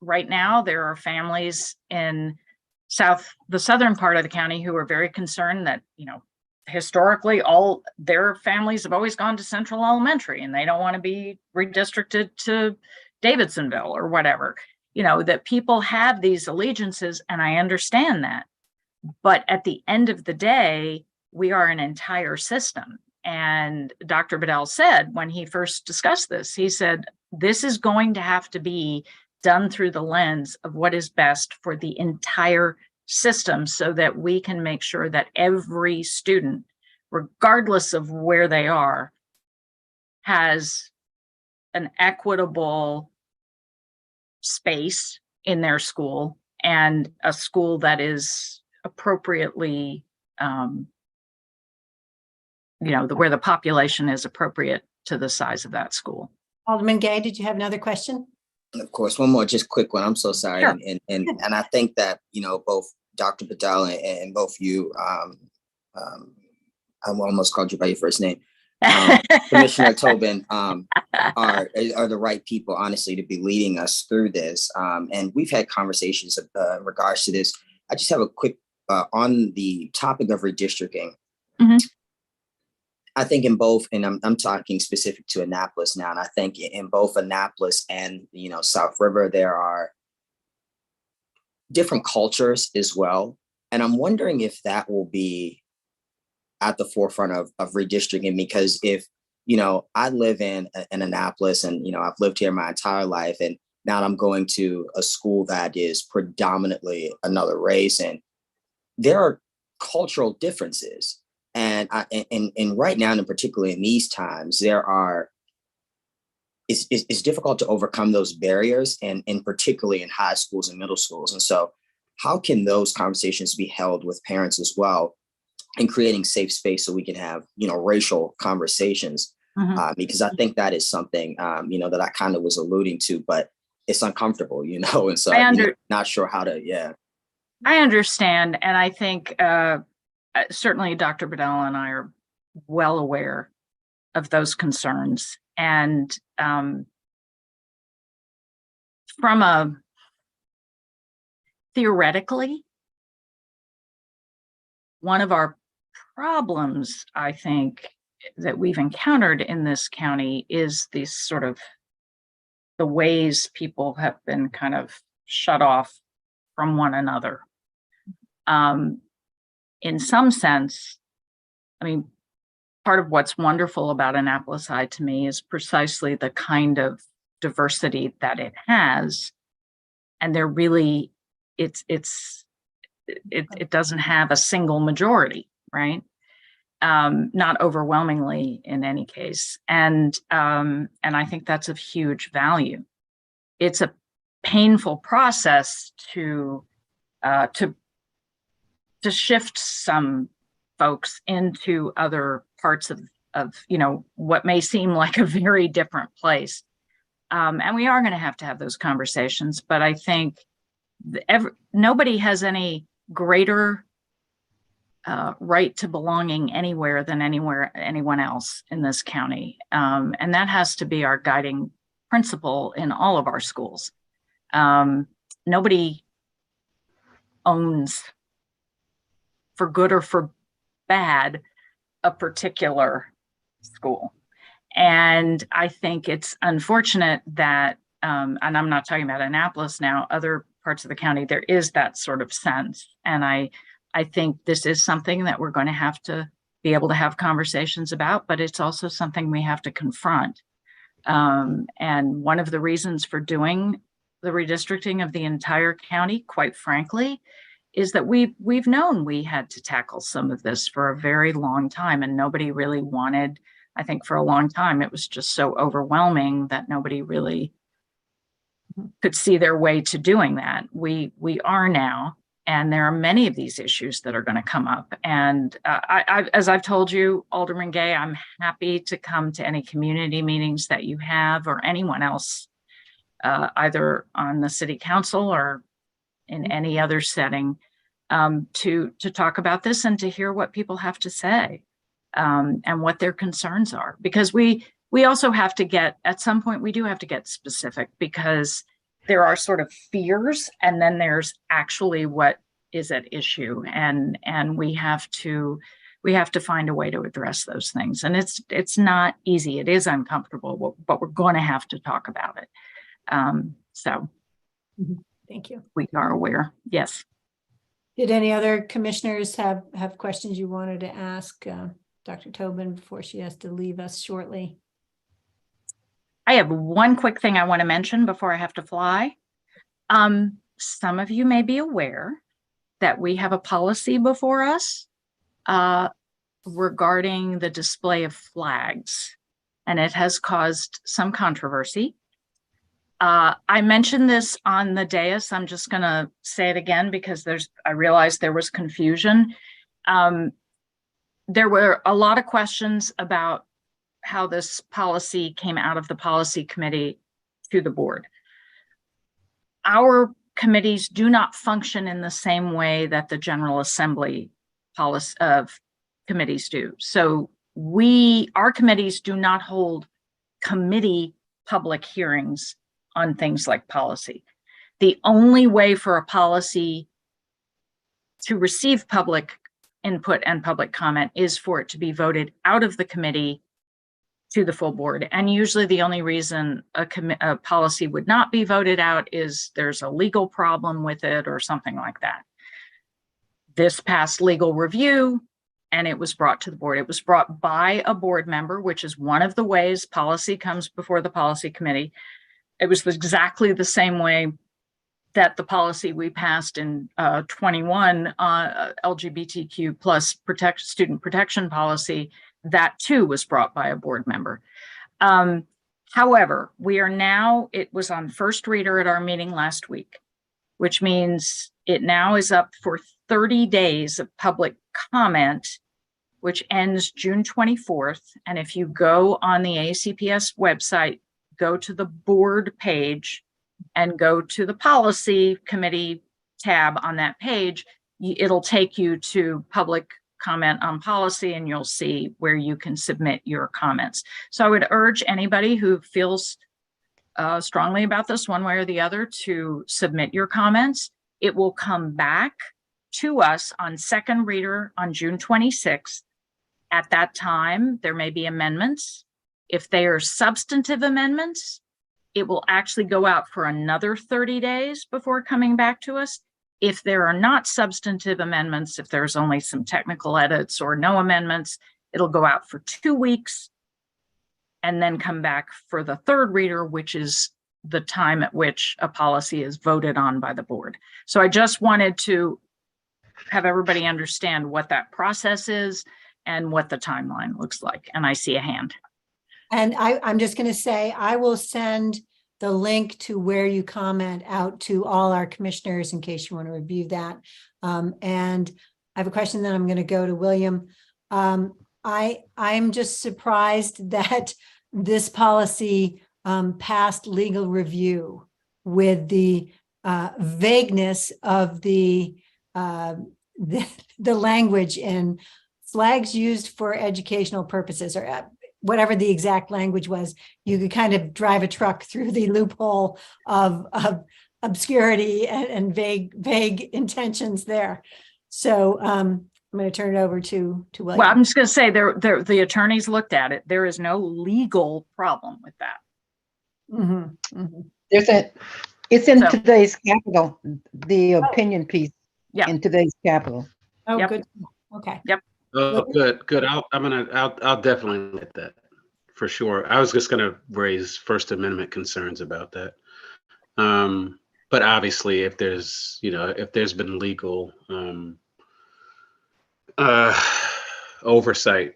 right now there are families in the southern part of the county who are very concerned that, you know, historically all their families have always gone to Central Elementary and they don't want to be redistricted to Davidsonville or whatever. You know, that people have these allegiances, and I understand that. But at the end of the day, we are an entire system. And Dr. Bedell said when he first discussed this, he said, this is going to have to be done through the lens of what is best for the entire system, so that we can make sure that every student, regardless of where they are, has an equitable space in their school, and a school that is appropriately, you know, where the population is appropriate to the size of that school. Alderman Gay, did you have another question? Of course, one more just quick one. I'm so sorry. Sure. And I think that, you know, both Dr. Bedell and both you, I almost called you by your first name, Commissioner Tobin, are the right people, honestly, to be leading us through this. And we've had conversations in regards to this. I just have a quick, on the topic of redistricting. Mm-hmm. I think in both, and I'm talking specific to Annapolis now, and I think in both Annapolis and, you know, South River, there are different cultures as well. And I'm wondering if that will be at the forefront of redistricting, because if, you know, I live in Annapolis, and, you know, I've lived here my entire life, and now I'm going to a school that is predominantly another race, and there are cultural differences. And right now, and particularly in these times, it's difficult to overcome those barriers, and particularly in high schools and middle schools. And so how can those conversations be held with parents as well, and creating safe space so we can have, you know, racial conversations? Mm-hmm. Because I think that is something, you know, that I kind of was alluding to, but it's uncomfortable, you know, and so I'm not sure how to, yeah. I understand. And I think certainly Dr. Bedell and I are well aware of those concerns. And theoretically, one of our problems, I think, that we've encountered in this county is these sort of the ways people have been kind of shut off from one another. In some sense, I mean, part of what's wonderful about Annapolis High to me is precisely the kind of diversity that it has. And they're really, it doesn't have a single majority, right? Not overwhelmingly in any case. And I think that's of huge value. It's a painful process to shift some folks into other parts of what may seem like a very different place. And we are going to have those conversations, but I think nobody has any greater right to belonging anywhere than anyone else in this county. And that has to be our guiding principle in all of our schools. Nobody owns, for good or for bad, a particular school. And I think it's unfortunate that, and I'm not talking about Annapolis now, other parts of the county, there is that sort of sense. And I think this is something that we're going to have to be able to have conversations about, but it's also something we have to confront. And one of the reasons for doing the redistricting of the entire county, quite frankly, is that we've known we had to tackle some of this for a very long time, and nobody really wanted. I think for a long time, it was just so overwhelming that nobody really could see their way to doing that. We are now, and there are many of these issues that are going to come up. And as I've told you, Alderman Gay, I'm happy to come to any community meetings that you have, or anyone else, either on the city council or in any other setting, to talk about this and to hear what people have to say. And what their concerns are, because we also have to get, at some point, we do have to get specific, because there are sort of fears, and then there's actually what is at issue, and we have to find a way to address those things. And it's not easy. It is uncomfortable, but we're going to have to talk about it. So Thank you. We are aware. Yes. Did any other commissioners have questions you wanted to ask Dr. Tobin before she has to leave us shortly? I have one quick thing I want to mention before I have to fly. Some of you may be aware that we have a policy before us regarding the display of flags, and it has caused some controversy. I mentioned this on the dais. I'm just going to say it again because I realized there was confusion. There were a lot of questions about how this policy came out of the policy committee to the board. Our committees do not function in the same way that the General Assembly policy of committees do. So our committees do not hold committee public hearings on things like policy. The only way for a policy to receive public input and public comment is for it to be voted out of the committee to the full board. And usually the only reason a policy would not be voted out is there's a legal problem with it or something like that. This passed legal review and it was brought to the board. It was brought by a board member, which is one of the ways policy comes before the policy committee. It was exactly the same way that the policy we passed in 21 LGBTQ plus student protection policy, that too was brought by a board member. However, it was on first reader at our meeting last week, which means it now is up for 30 days of public comment, which ends June 24th. And if you go on the ACPS website, go to the board page and go to the policy committee tab on that page, it'll take you to public comment on policy and you'll see where you can submit your comments. So I would urge anybody who feels strongly about this one way or the other to submit your comments. It will come back to us on second reader on June 26th. At that time, there may be amendments. If they are substantive amendments, it will actually go out for another 30 days before coming back to us. If there are not substantive amendments, if there's only some technical edits or no amendments, it'll go out for 2 weeks and then come back for the third reader, which is the time at which a policy is voted on by the board. So I just wanted to have everybody understand what that process is and what the timeline looks like. And I see a hand. And I'm just going to say, I will send the link to where you comment out to all our commissioners in case you want to review that. And I have a question that I'm going to go to William. I'm just surprised that this policy passed legal review with the vagueness of the language in flags used for educational purposes, or whatever the exact language was. You could kind of drive a truck through the loophole of obscurity and vague intentions there. So I'm going to turn it over to William. Well, I'm just going to say the attorneys looked at it. There is no legal problem with that. Mm-hmm, mm-hmm. It's in today's capital, the opinion piece Yeah. in today's capital. Oh, Yep. good. Okay. Yep. Oh, good. I'll definitely get that for sure. I was just gonna raise First Amendment concerns about that. But obviously if there's been legal oversight,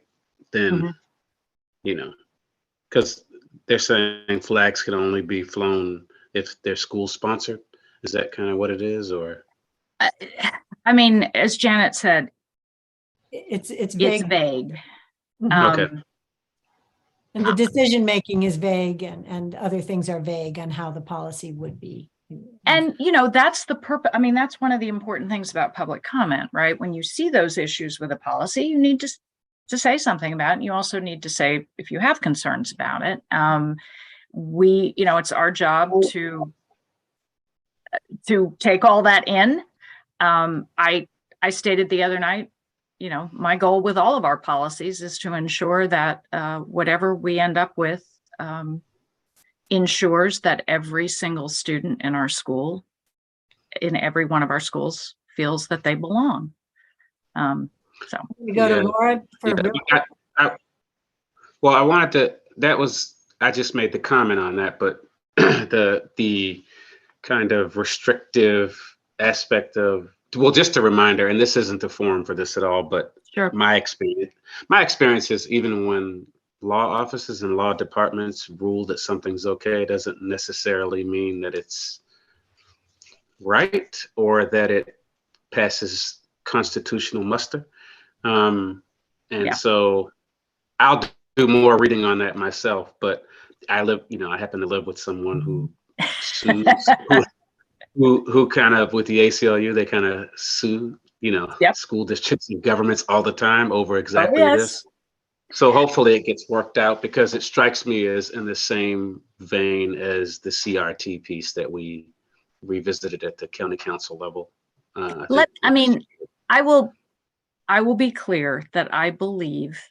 then, because they're saying flags can only be flown if they're school sponsored. Is that kind of what it is, or? I mean, as Janet said, It's vague. it's vague. Okay. And the decision making is vague, and other things are vague on how the policy would be. And, that's the purpose. I mean, that's one of the important things about public comment, right? When you see those issues with a policy, you need to say something about it. And you also need to say if you have concerns about it. It's our job to take all that in. I stated the other night, my goal with all of our policies is to ensure that whatever we end up with ensures that every single student in our school, in every one of our schools, feels that they belong. So we go to Laura for I just made the comment on that, but the kind of restrictive aspect of, well, just a reminder, and this isn't the forum for this at all, but sure. My experience is even when law offices and law departments rule that something's okay, doesn't necessarily mean that it's right or that it passes constitutional muster. So I'll do more reading on that myself, but I happen to live with someone who sues, who kind of, with the ACLU, they kind of sue, school districts and governments all the time over exactly this. So hopefully it gets worked out, because it strikes me as in the same vein as the CRT piece that we revisited at the county council level. I will be clear that I believe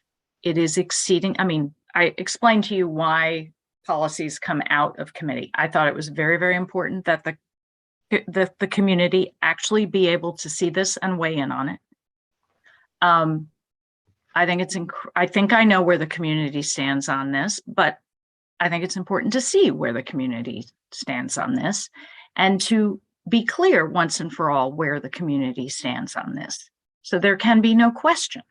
it is exceeding. I mean, I explained to you why policies come out of committee. I thought it was very, very important that the community actually be able to see this and weigh in on it. I think I know where the community stands on this, but I think it's important to see where the community stands on this and to be clear once and for all where the community stands on this. So there can be no question.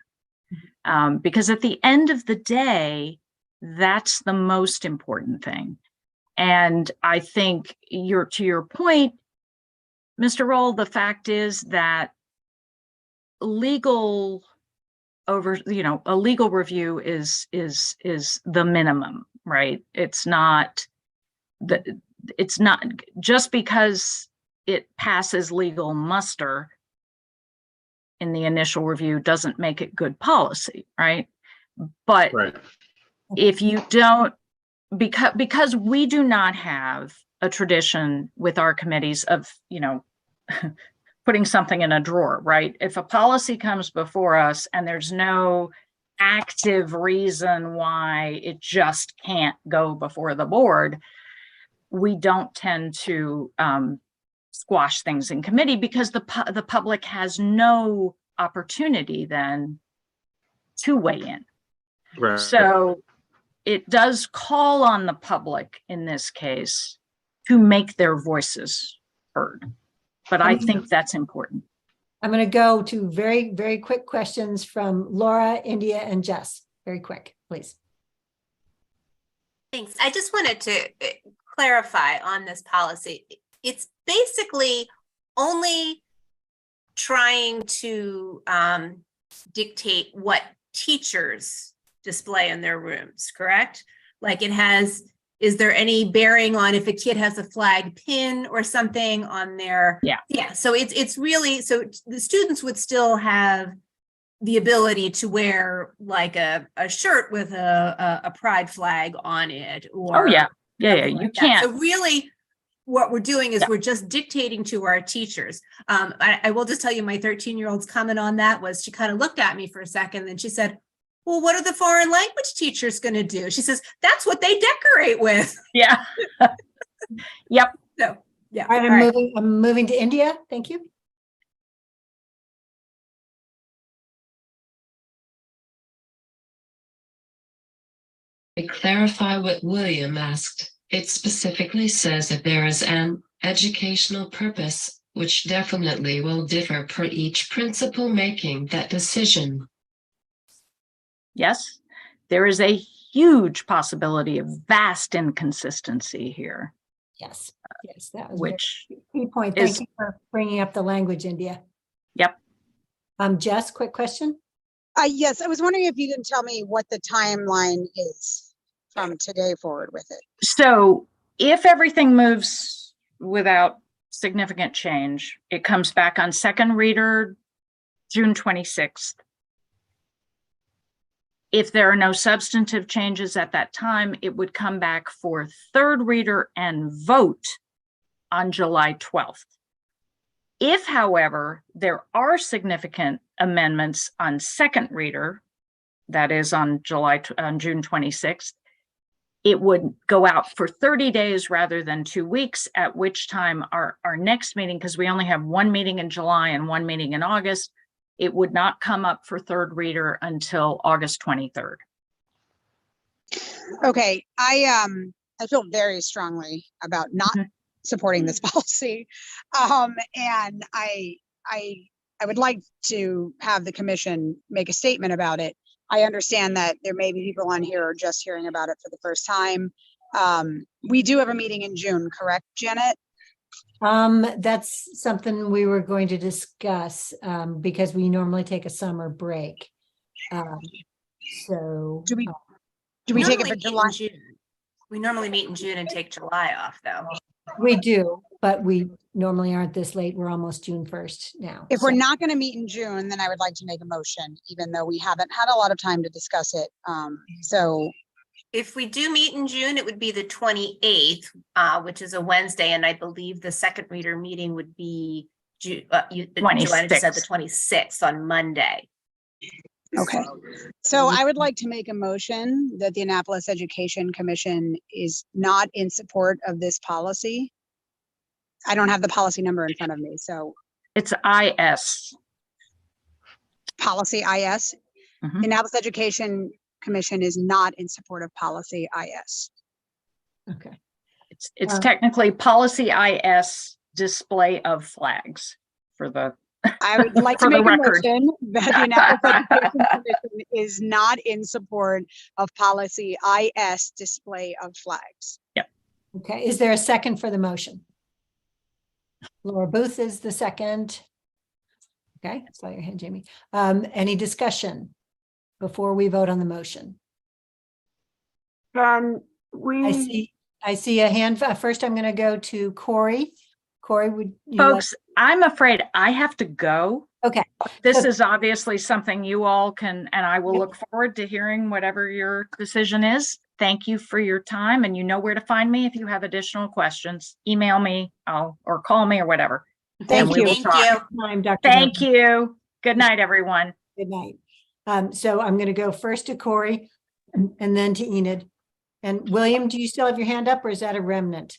Because at the end of the day, that's the most important thing. And I think to your point, Mr. Roll, the fact is that a legal review is the minimum, right? It's not just because it passes legal muster in the initial review doesn't make it good policy, right? But if you don't, because we do not have a tradition with our committees of, putting something in a drawer, right? If a policy comes before us and there's no active reason why it just can't go before the board, we don't tend to squash things in committee because the public has no opportunity then to weigh in. Right. So it does call on the public in this case to make their voices heard. But I think that's important. I'm going to go to very, very quick questions from Laura, India, and Jess. Very quick, please. Thanks. I just wanted to clarify on this policy. It's basically only trying to dictate what teachers display in their rooms, correct? Like it has, is there any bearing on if a kid has a flag pin or something on their, yeah. So it's really, so the students would still have the ability to wear like a shirt with a pride flag on it, or yeah, like you that. can't. So really what we're doing is we're just dictating to our teachers. I will just tell you my 13-year-old's comment on that was she kind of looked at me for a second and she said, well, what are the foreign language teachers going to do? She says, that's what they decorate with. Yeah. Yep. So, yeah. All right, I'm moving to India. Thank you. To clarify what William asked, it specifically says that there is an educational purpose, which definitely will differ per each principal making that decision. Yes, there is a huge possibility of vast inconsistency here. Yes, yes, that was which a key point. Thank you for bringing up the language, India. Yep. Jess, quick question. Yes, I was wondering if you can tell me what the timeline is from today forward with it. So if everything moves without significant change, it comes back on second reader June 26th. If there are no substantive changes at that time, it would come back for third reader and vote on July 12th. If, however, there are significant amendments on second reader, that is on June 26th, it would go out for 30 days rather than 2 weeks, at which time our next meeting, because we only have one meeting in July and one meeting in August, it would not come up for third reader until August 23rd. Okay, I feel very strongly about not supporting this policy, and I would like to have the commission make a statement about it. I understand that there may be people on here who are just hearing about it for the first time. We do have a meeting in June, correct, Janet? That's something we were going to discuss because we normally take a summer break. So do we take it for July? We normally meet in June and take July off, though. We do, but we normally aren't this late. We're almost June 1st now. If we're not going to meet in June, then I would like to make a motion, even though we haven't had a lot of time to discuss it. So if we do meet in June, it would be the 28th, which is a Wednesday, and I believe the second reader meeting would be Joanna just said the 26th on Monday. Okay, so I would like to make a motion that the Annapolis Education Commission is not in support of this policy. I don't have the policy number in front of me, so. It's IS. Policy IS. The Annapolis Education Commission is not in support of policy IS. Okay. It's technically policy IS, display of flags for the I would like to make a motion that the Annapolis Education Commission is not in support of policy IS, display of flags. Yep. Okay, is there a second for the motion? Laura Booth is the second. Okay, I saw your hand, Jamie. Any discussion before we vote on the motion? Can we? I see a hand. First, I'm going to go to Corey. Corey, would you folks, I'm afraid I have to go. Okay. This is obviously something you all can, and I will look forward to hearing whatever your decision is. Thank you for your time, and you know where to find me if you have additional questions. Email me, or call me or whatever. Thank we you. will Thank talk. you. Time, Dr. Thank Miller. you. Good night, everyone. Good night. So I'm going to go first to Corey and then to Enid. And William, do you still have your hand up or is that a remnant?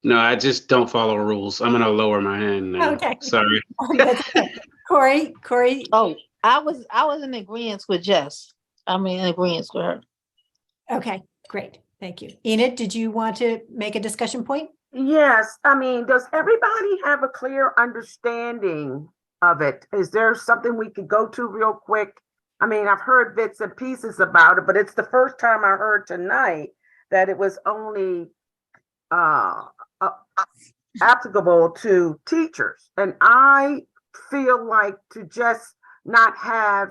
No, I just don't follow rules. I'm gonna lower my hand now. Okay. Sorry. That's okay. Corey, Oh, I was in agreement with Jess. I'm in agreement with her. okay, great. Thank you. Enid, did you want to make a discussion point? Yes, I mean, does everybody have a clear understanding of it? Is there something we could go to real quick? I mean, I've heard bits and pieces about it, but it's the first time I heard tonight that it was only applicable to teachers. And I feel like to just not have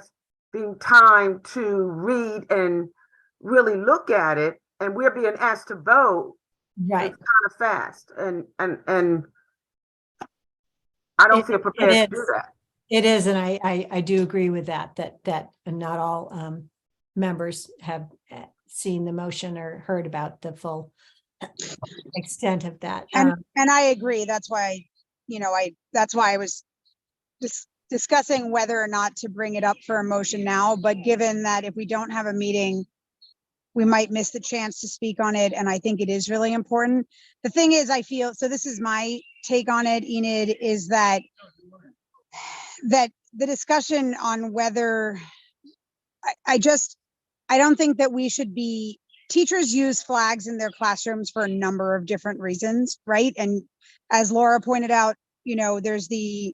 the time to read and really look at it, and we're being asked to vote, Right. it's kind of fast, and I don't feel prepared to do that. It is, and I do agree with that not all members have seen the motion or heard about the full extent of that. And I agree. That's why, that's why I was discussing whether or not to bring it up for a motion now, but given that if we don't have a meeting, we might miss the chance to speak on it. And I think it is really important. The thing is, I feel, so this is my take on it, Enid, is that the discussion on whether, I don't think that we should be, teachers use flags in their classrooms for a number of different reasons, right? And as Laura pointed out, there's the,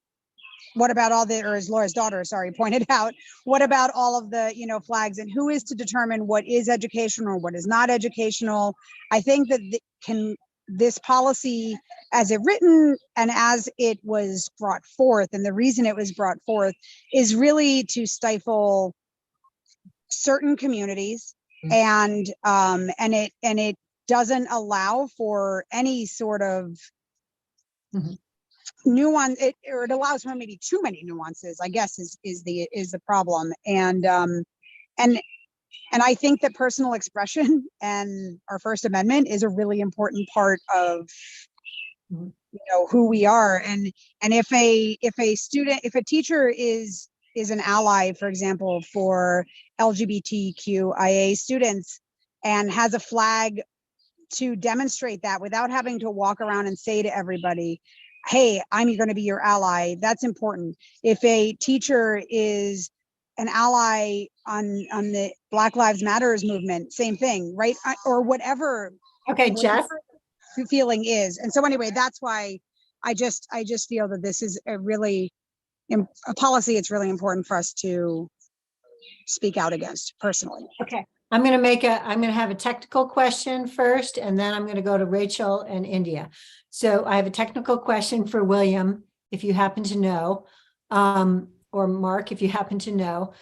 what about all the, or as Laura's daughter, sorry, pointed out, what about all of the, flags, and who is to determine what is educational or what is not educational? I think that this policy, as it written and as it was brought forth, and the reason it was brought forth is really to stifle certain communities, and it doesn't allow for any sort of nuance, or it allows for maybe too many nuances, I guess is the problem. And I think that personal expression and our First Amendment is a really important part of who we are. And if a teacher is an ally, for example, for LGBTQIA students, and has a flag to demonstrate that without having to walk around and say to everybody, hey, I'm going to be your ally, that's important. If a teacher is an ally on the Black Lives Matters movement, same thing, right? Or whatever. Okay, Jess. The feeling is. And so anyway, that's why I just feel that this is a policy it's really important for us to speak out against personally. Okay, I'm going to have a technical question first, and then I'm going to go to Rachel and India. So I have a technical question for William, if you happen to know, or Mark, if you happen to know.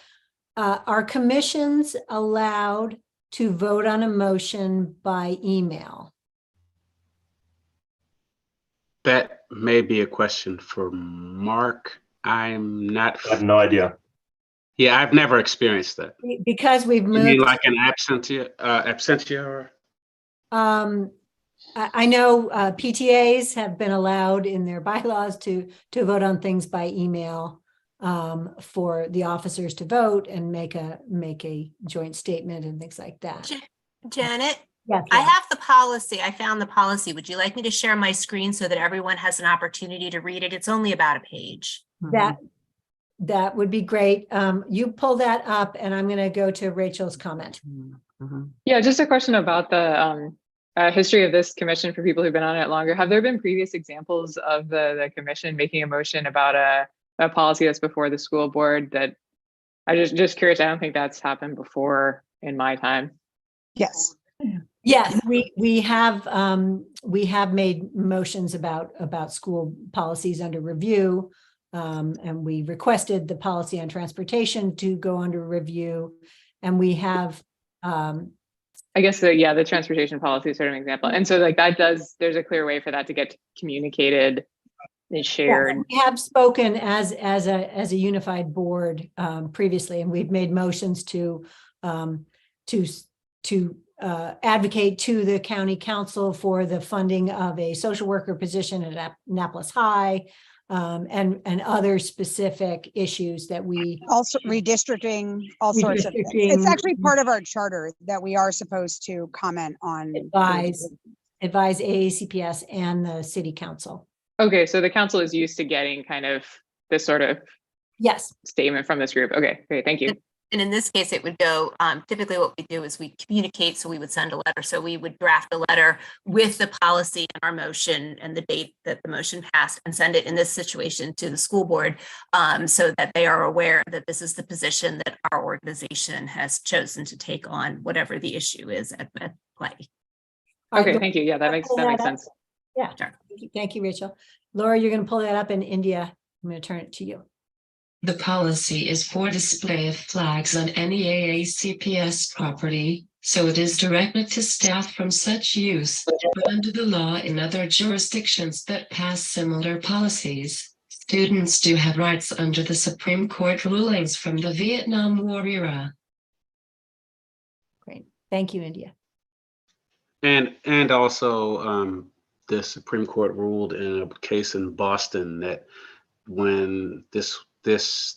Are commissions allowed to vote on a motion by email? That may be a question for Mark. I'm not. I have no idea. Yeah, I've never experienced that. Because we've You moved. mean like an absentia or? I know PTAs have been allowed in their bylaws to vote on things by email for the officers to vote and make a joint statement and things like that. Janet? Yes, I have the policy. I found the policy. Would you like me to share my screen so that everyone has an opportunity to read it? It's only about a page. That would be great. You pull that up and I'm going to go to Rachel's comment. Yeah, just a question about the history of this commission for people who've been on it longer. Have there been previous examples of the commission making a motion about a policy that's before the school board? That I just curious. I don't think that's happened before in my time. Yes. Yes, we have made motions about school policies under review, and we requested the policy on transportation to go under review, and we have. I guess the transportation policy is sort of an example, and so like there's a clear way for that to get communicated and shared. We have spoken as a unified board previously, and we've made motions to advocate to the county council for the funding of a social worker position at Annapolis High, and other specific issues that we Also redistricting, all sorts of things. It's actually part of our charter that we are supposed to comment on. advise AACPS and the city council. Okay, so the council is used to getting kind of this sort of Yes. statement from this group. Okay, great, thank you. And in this case, it would go, typically what we do is we communicate, so we would send a letter. So we would draft a letter with the policy and our motion and the date that the motion passed and send it in this situation to the school board, so that they are aware that this is the position that our organization has chosen to take on, whatever the issue is at play. Okay, thank you. Yeah, that makes sense. Yeah, thank you, Rachel. Laura, you're going to pull that up in India. I'm going to turn it to you. The policy is for display of flags on any AACPS property, so it is directed to staff from such use, but under the law in other jurisdictions that pass similar policies. Students do have rights under the Supreme Court rulings from the Vietnam War era. Great, thank you, India. And also the Supreme Court ruled in a case in Boston that when this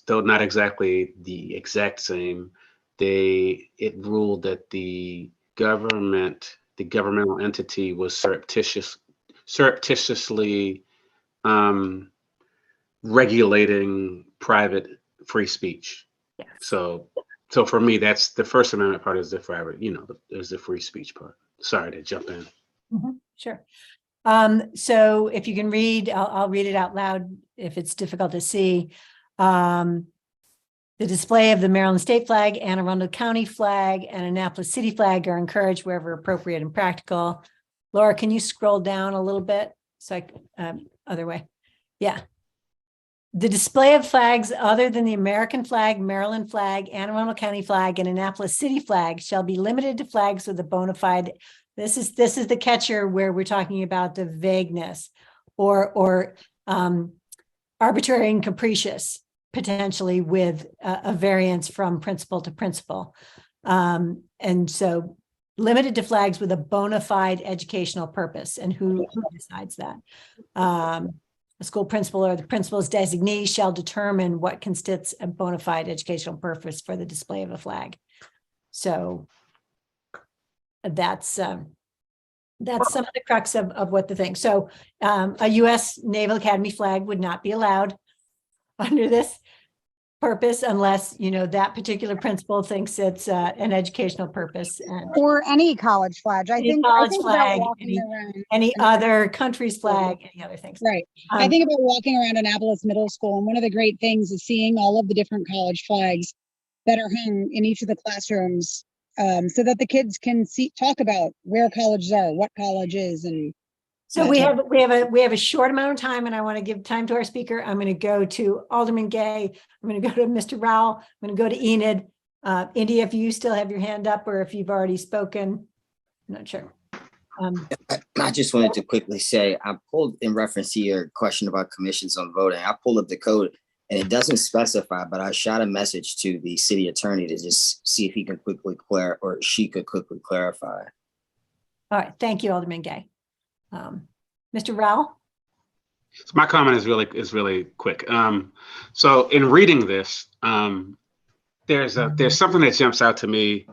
though not exactly the exact same, it ruled that the governmental entity was surreptitiously regulating private free speech. Yes. So for me, that's the First Amendment part is the private, there's the free speech part. Sorry to jump in. Sure. So if you can read, I'll read it out loud if it's difficult to see. The display of the Maryland state flag, Anne Arundel County flag, and Annapolis city flag are encouraged wherever appropriate and practical. Laura, can you scroll down a little bit? So other way. Yeah. The display of flags other than the American flag, Maryland flag, Anne Arundel County flag, and Annapolis city flag shall be limited to flags with a bona fide. This is the catcher where we're talking about the vagueness or arbitrary and capricious, potentially with a variance from principle to principle. And so limited to flags with a bona fide educational purpose. And who decides that? A school principal or the principal's designee shall determine what constitutes a bona fide educational purpose for the display of a flag. So that's some of the crux of what the thing. So a U.S. Naval Academy flag would not be allowed under this purpose unless, that particular principal thinks it's an educational purpose. Or any college flag. I think college about flag, walking around. any other country's flag, any other things. Right. I think about walking around Annapolis Middle School, and one of the great things is seeing all of the different college flags that are hung in each of the classrooms, so that the kids can talk about where colleges are, what college is, and so we have a short amount of time, and I want to give time to our speaker. I'm going to go to Alderman Gay. I'm going to go to Mr. Rowell. I'm going to go to Enid. India, if you still have your hand up, or if you've already spoken, I'm not sure. I just wanted to quickly say, I pulled in reference to your question about commissions on voting. I pulled up the code and it doesn't specify, but I shot a message to the city attorney to just see if he can quickly she could quickly clarify. All right. Thank you, Alderman Gay. Mr. Rowell? So my comment is really quick. So in reading this, there's something that jumps out to me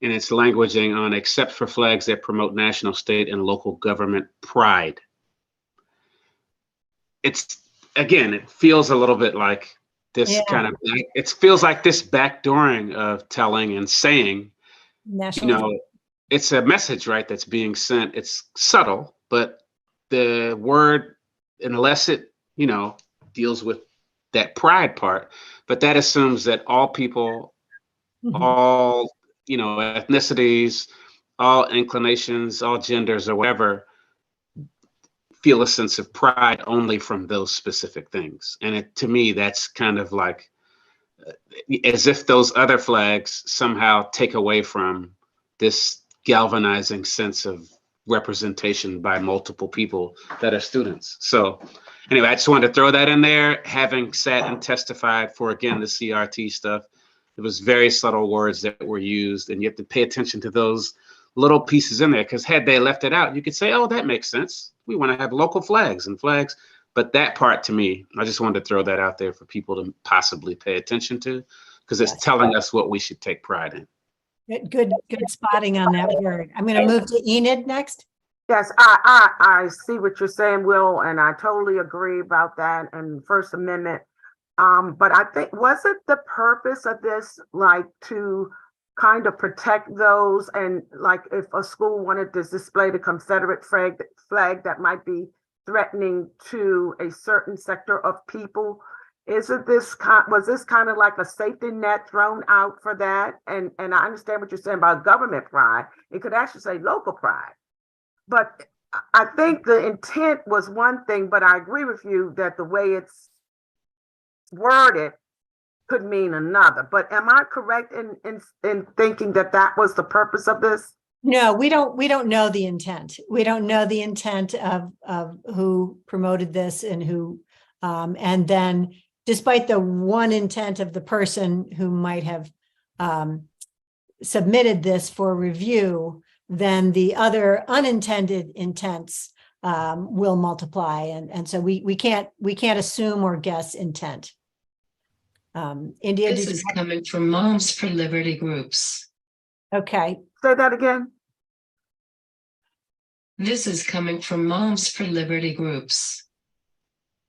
in its languaging on except for flags that promote national, state, and local government pride. It feels a little bit like this it feels like this backdooring of telling and saying, it's a message, right, that's being sent. It's subtle, but the word, unless it, deals with that pride part, but that assumes that all people, all, ethnicities, all inclinations, all genders or whatever, feel a sense of pride only from those specific things. And to me, that's kind of like as if those other flags somehow take away from this galvanizing sense of representation by multiple people that are students. So anyway, I just wanted to throw that in there. Having sat and testified for, again, the CRT stuff, it was very subtle words that were used, and you have to pay attention to those little pieces in there, because had they left it out, you could say, oh, that makes sense. We want to have local flags and flags. But that part, to me, I just wanted to throw that out there for people to possibly pay attention to, because it's telling us what we should take pride in. Good spotting on that word. I'm going to move to Enid next. Yes, I see what you're saying, Will, and I totally agree about that and First Amendment. But I think, was it the purpose of this, like, to kind of protect those, and like if a school wanted to display the Confederate flag that might be threatening to a certain sector of people? Was this kind of like a safety net thrown out for that? And I understand what you're saying about government pride. It could actually say local pride. But I think the intent was one thing, but I agree with you that the way it's worded could mean another. But am I correct in thinking that that was the purpose of this? No, we don't know the intent. We don't know the intent of who promoted this and who, and then despite the one intent of the person who might have submitted this for review, then the other unintended intents will multiply. And so we can't assume or guess intent. India, This is coming from Moms for Liberty groups. Okay. Say that again. This is coming from Moms for Liberty groups.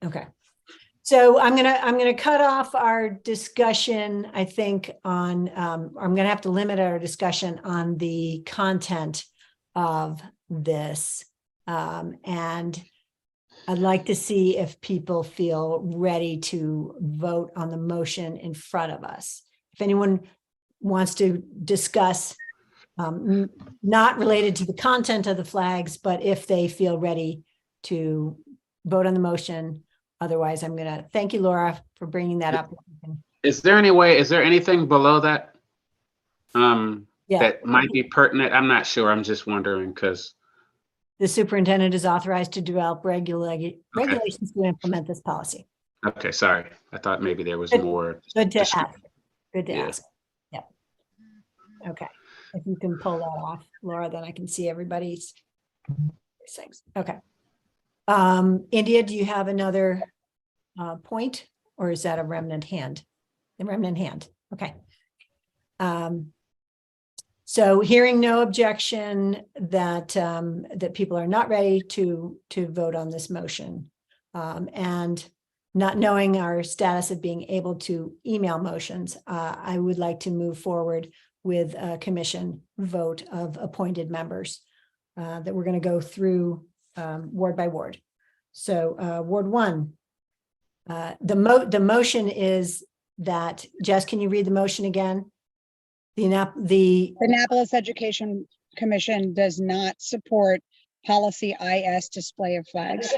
Okay. So I'm gonna cut off our discussion, I think, on I'm gonna have to limit our discussion on the content of this. And I'd like to see if people feel ready to vote on the motion in front of us. If anyone wants to discuss, not related to the content of the flags, but if they feel ready to vote on the motion. Otherwise, I'm going to thank you, Laura, for bringing that up. Is there anything below that that might be pertinent? I'm not sure. I'm just wondering because the superintendent is authorized to develop regulations to implement this policy. Okay, sorry. I thought maybe there was more. Good to ask. Good to ask. Yeah. Okay. If you can pull that off, Laura, then I can see everybody's things. Okay. India, do you have another point, or is that a remnant hand? The remnant hand. Okay. So hearing no objection that that people are not ready to vote on this motion, and not knowing our status of being able to email motions, I would like to move forward with a commission vote of appointed members that we're going to go through ward by ward. So Ward 1, the motion is that, Jess, can you read the motion again? The Annapolis Education Commission does not support policy IS display of flags.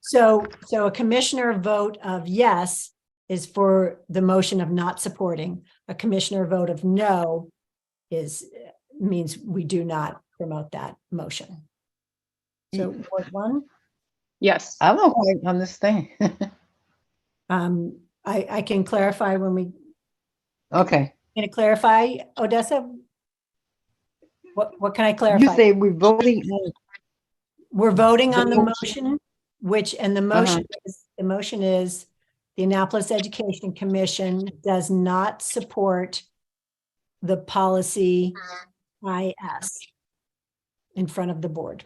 So a commissioner vote of yes is for the motion of not supporting. A commissioner vote of no means we do not promote that motion. So Ward 1? Yes. I don't quite understand. I can clarify when we. Okay. Can it clarify, Odessa? What can I clarify? You say we're voting on. We're voting on the motion, the motion is the Annapolis Education Commission does not support the policy IS in front of the board.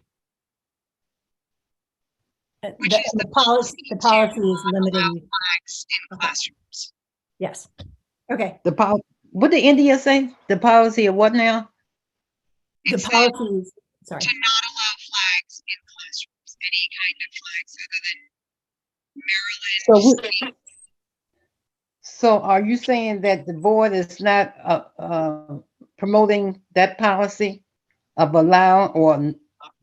The policy is limiting flags in classrooms. Yes. Okay. What did India say? The policy of what now? The policy is, sorry. To not allow flags in classrooms, any kind of flags other than Maryland. So are you saying that the board is not promoting that policy of allowing or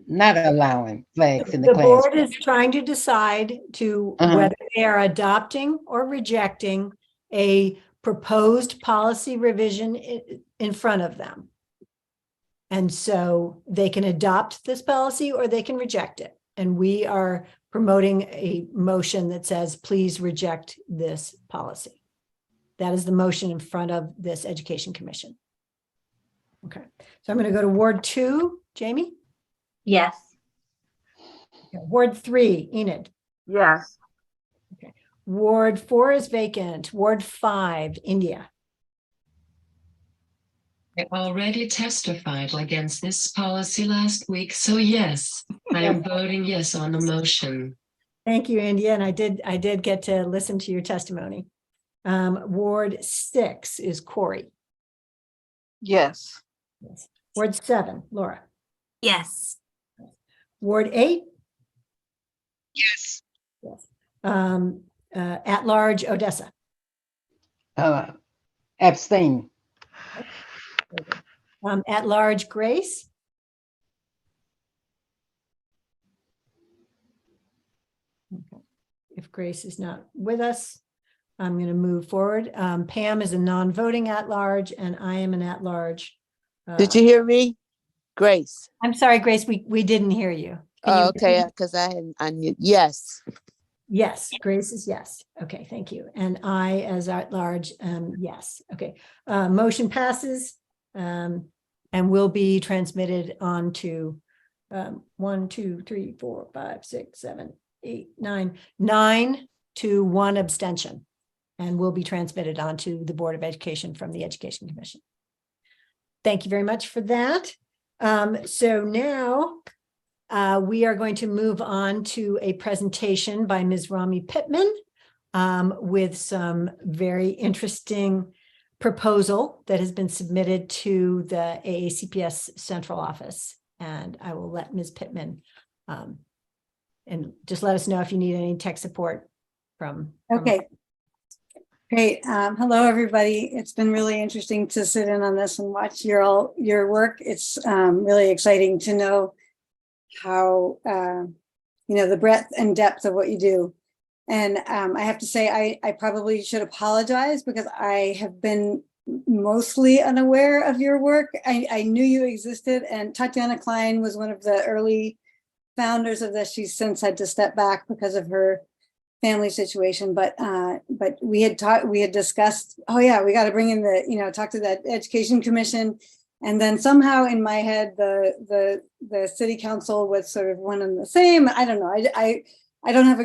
not allowing flags in the classroom? The board is trying to decide whether they are adopting or rejecting a proposed policy revision in front of them. And so they can adopt this policy or they can reject it. And we are promoting a motion that says, please reject this policy. That is the motion in front of this Education Commission. Okay, so I'm going to go to Ward 2, Jamie. Yes. Okay, Ward 3, Enid. Yes. Ward 4 is vacant. Ward 5, India. I already testified against this policy last week, so yes, I am voting yes on the motion. Thank you, India, and I did get to listen to your testimony. Ward 6 is Corey. Yes. Ward 7, Laura. Yes. Ward 8, Yes. yes. At large, Odessa. Abstain. At large, Grace. Okay. If Grace is not with us, I'm going to move forward. Pam is a non-voting at large, and I am an at large. Did you hear me? Grace. I'm sorry, Grace, we didn't hear you. Can you Okay, repeat? because I hadn't unmuted. Yes. Yes, Grace is yes. Okay, thank you. And I, as at large, yes. Okay, motion passes and will be transmitted on to 1, 2, 3, 4, 5, 6, 7, 8, 9 to 1 abstention, and will be transmitted onto the Board of Education from the Education Commission. Thank you very much for that. So now we are going to move on to a presentation by Ms. Rami Pittman with some very interesting proposal that has been submitted to the AACPS central office. And I will let Ms. Pittman and just let us know if you need any tech support from. Okay. Great. Hello, everybody. It's been really interesting to sit in on this and watch your work. It's really exciting to know how, the breadth and depth of what you do. And I have to say, I probably should apologize because I have been mostly unaware of your work. I knew you existed, and Tatiana Klein was one of the early founders of this. She's since had to step back because of her family situation, but we had discussed, oh yeah, we got to bring in talk to that Education Commission. And then somehow in my head, the city council was sort of one and the same. I don't know. I don't have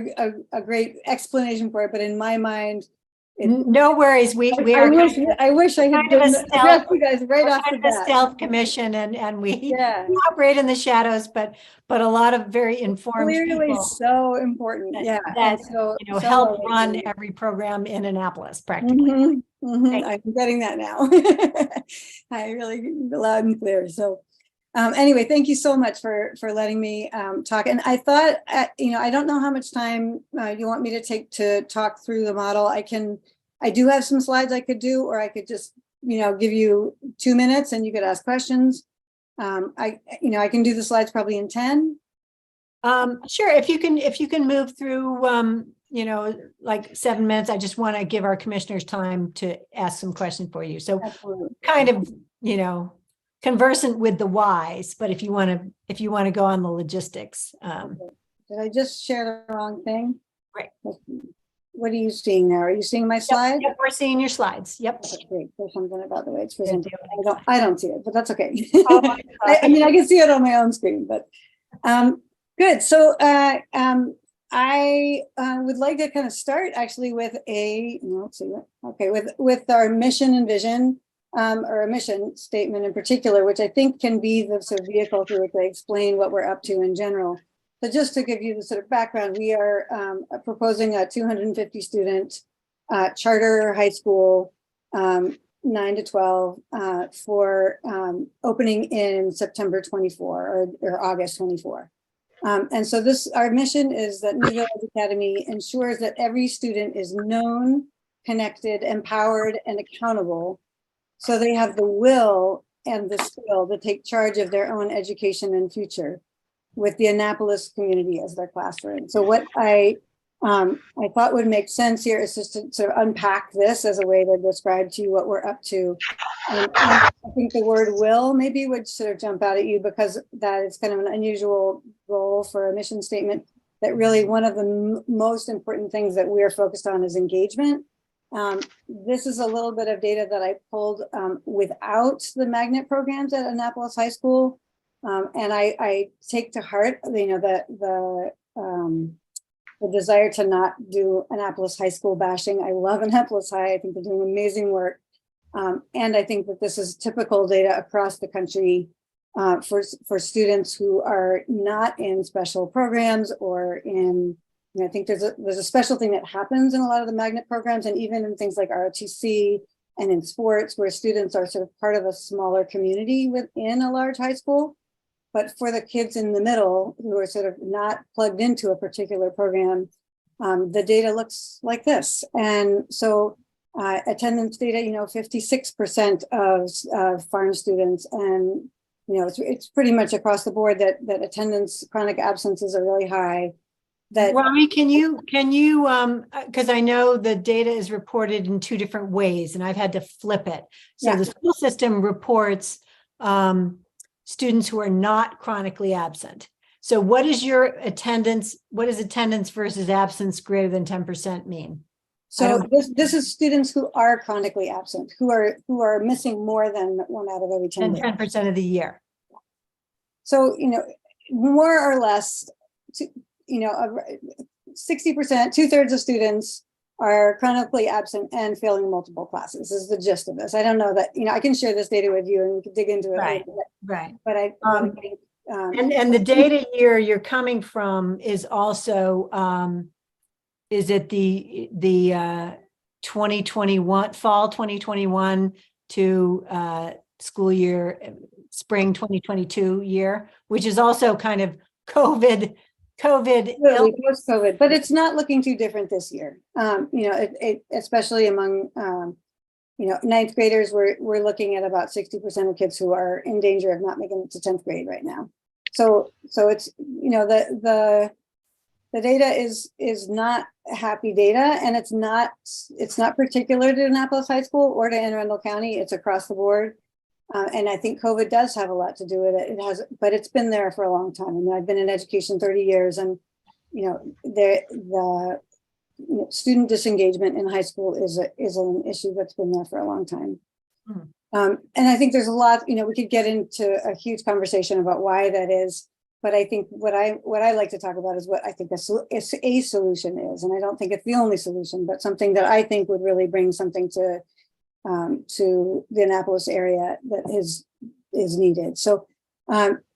a great explanation for it, but in my mind, no worries. We I wish I had addressed you guys right off the bat. Stealth commission, and we operate in the shadows, but a lot of very informed clearly people so important. That so help run every program in Annapolis practically. I'm getting that now. I really loud and clear. So anyway, thank you so much for letting me talk. And I thought, I don't know how much time you want me to take to talk through the model. I do have some slides I could do, or I could just, give you 2 minutes and you could ask questions. I can do the slides probably in 10. Sure. If you can move through, like 7 minutes, I just want to give our commissioners time to ask some questions for you. So absolutely. Kind of, conversant with the whys, but if you want to go on the logistics. Did I just share the wrong thing? Right. What are you seeing now? Are you seeing my slide? Yep, we're seeing your slides. Yep. Okay, great. There's something about the way it's presented. I don't see it, but that's okay. Oh, I can see it on my own screen, but good. So I would like to kind of start actually with with our mission and vision. Or a mission statement in particular, which I think can be the sort of vehicle through which I explain what we're up to in general. So just to give you the sort of background, we are proposing a 250 student charter high school, 9 to 12 for opening in September 24 or August 24. And so our mission is that New Village Academy ensures that every student is known, connected, empowered, and accountable, so they have the will and the skill to take charge of their own education and future, with the Annapolis community as their classroom. So what I thought would make sense here is just to sort of unpack this as a way to describe to you what we're up to. I think the word will maybe would sort of jump out at you, because that is kind of an unusual goal for a mission statement, that really one of the most important things that we're focused on is engagement. This is a little bit of data that I pulled without the magnet programs at Annapolis High School. And I take to heart, the desire to not do Annapolis High School bashing. I love Annapolis High. I think they're doing amazing work. And I think that this is typical data across the country for students who are not in special programs or in, I think there's a special thing that happens in a lot of the magnet programs, and even in things like ROTC and in sports, where students are sort of part of a smaller community within a large high school. But for the kids in the middle who are sort of not plugged into a particular program, the data looks like this. And so attendance data, 56% of farm students, and it's pretty much across the board that attendance, chronic absences are really high. Rami, can you, because I know the data is reported in two different ways and I've had to flip it. So Yeah. the school system reports students who are not chronically absent. So what is your attendance? What does attendance versus absence greater than 10% mean? So this is students who are chronically absent, who are missing more than 1 out of every 10 days. 10% of the year. So, more or less, 60%, 2/3 of students are chronically absent and failing multiple classes is the gist of this. I don't know that, I can share this data with you and we can dig into it. Right, later, right. But I think, and the data year you're coming from is also, is it the 2021, fall 2021 to school year, spring 2022 year, which is also kind of COVID. Really post-COVID, but it's not looking too different this year. Especially among, ninth graders, we're looking at about 60% of kids who are in danger of not making it to 10th grade right now. So it's, the data is not happy data, and it's not particular to Annapolis High School or to Anne Arundel County. It's across the board. And I think COVID does have a lot to do with it. It has, but it's been there for a long time. I've been in education 30 years, and the student disengagement in high school is an issue that's been there for a long time. And I think there's a lot. We could get into a huge conversation about why that is. But I think what I like to talk about is what I think a solution is, and I don't think it's the only solution, but something that I think would really bring something to the Annapolis area that is needed. So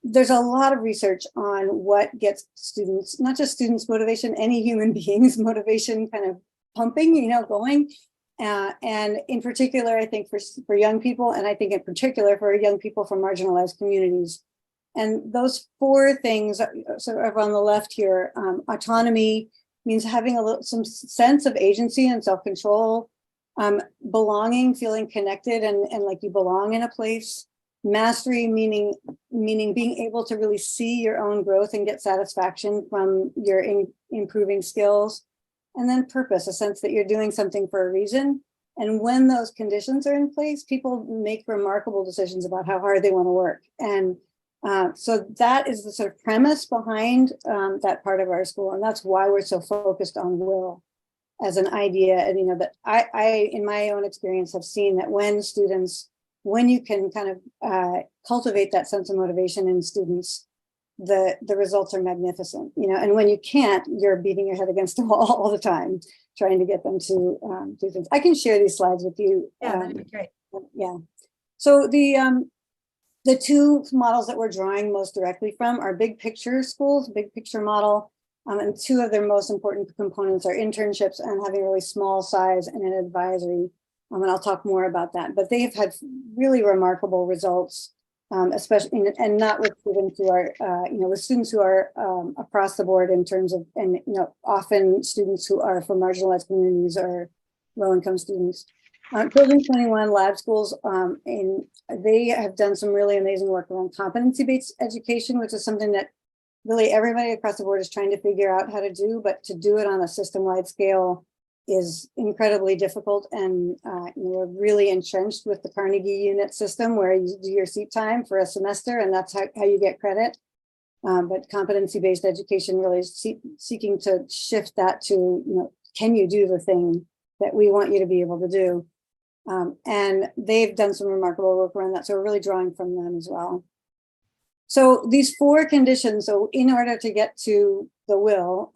there's a lot of research on what gets students, not just students' motivation, any human being's motivation kind of pumping, going. And in particular, I think for young people, and I think in particular for young people from marginalized communities. And those 4 things sort of on the left here, autonomy means having some sense of agency and self-control. Belonging, feeling connected and like you belong in a place. Mastery, meaning being able to really see your own growth and get satisfaction from your improving skills. And then purpose, a sense that you're doing something for a reason. And when those conditions are in place, people make remarkable decisions about how hard they want to work. And so that is the sort of premise behind that part of our school. And that's why we're so focused on will as an idea. And, that I, in my own experience, have seen that when you can kind of cultivate that sense of motivation in students, the results are magnificent, and when you can't, you're beating your head against the wall all the time, trying to get them to do things. I can share these slides with you. Yeah, that'd be great. Yeah. So the 2 models that we're drawing most directly from are big picture schools, big picture model. And 2 of their most important components are internships and having a really small size and an advisory. And I'll talk more about that, but they have had really remarkable results, especially, and not with students who are, with students who are across the board in terms of, and, often students who are from marginalized communities or low-income students. Building 21 lab schools, they have done some really amazing work around competency-based education, which is something that really everybody across the board is trying to figure out how to do, but to do it on a system-wide scale is incredibly difficult. And we're really entrenched with the Carnegie unit system, where you do your seat time for a semester, and that's how you get credit. But competency-based education really is seeking to shift that to, can you do the thing that we want you to be able to do. And they've done some remarkable work around that. So we're really drawing from them as well. So these 4 conditions, so in order to get to the will,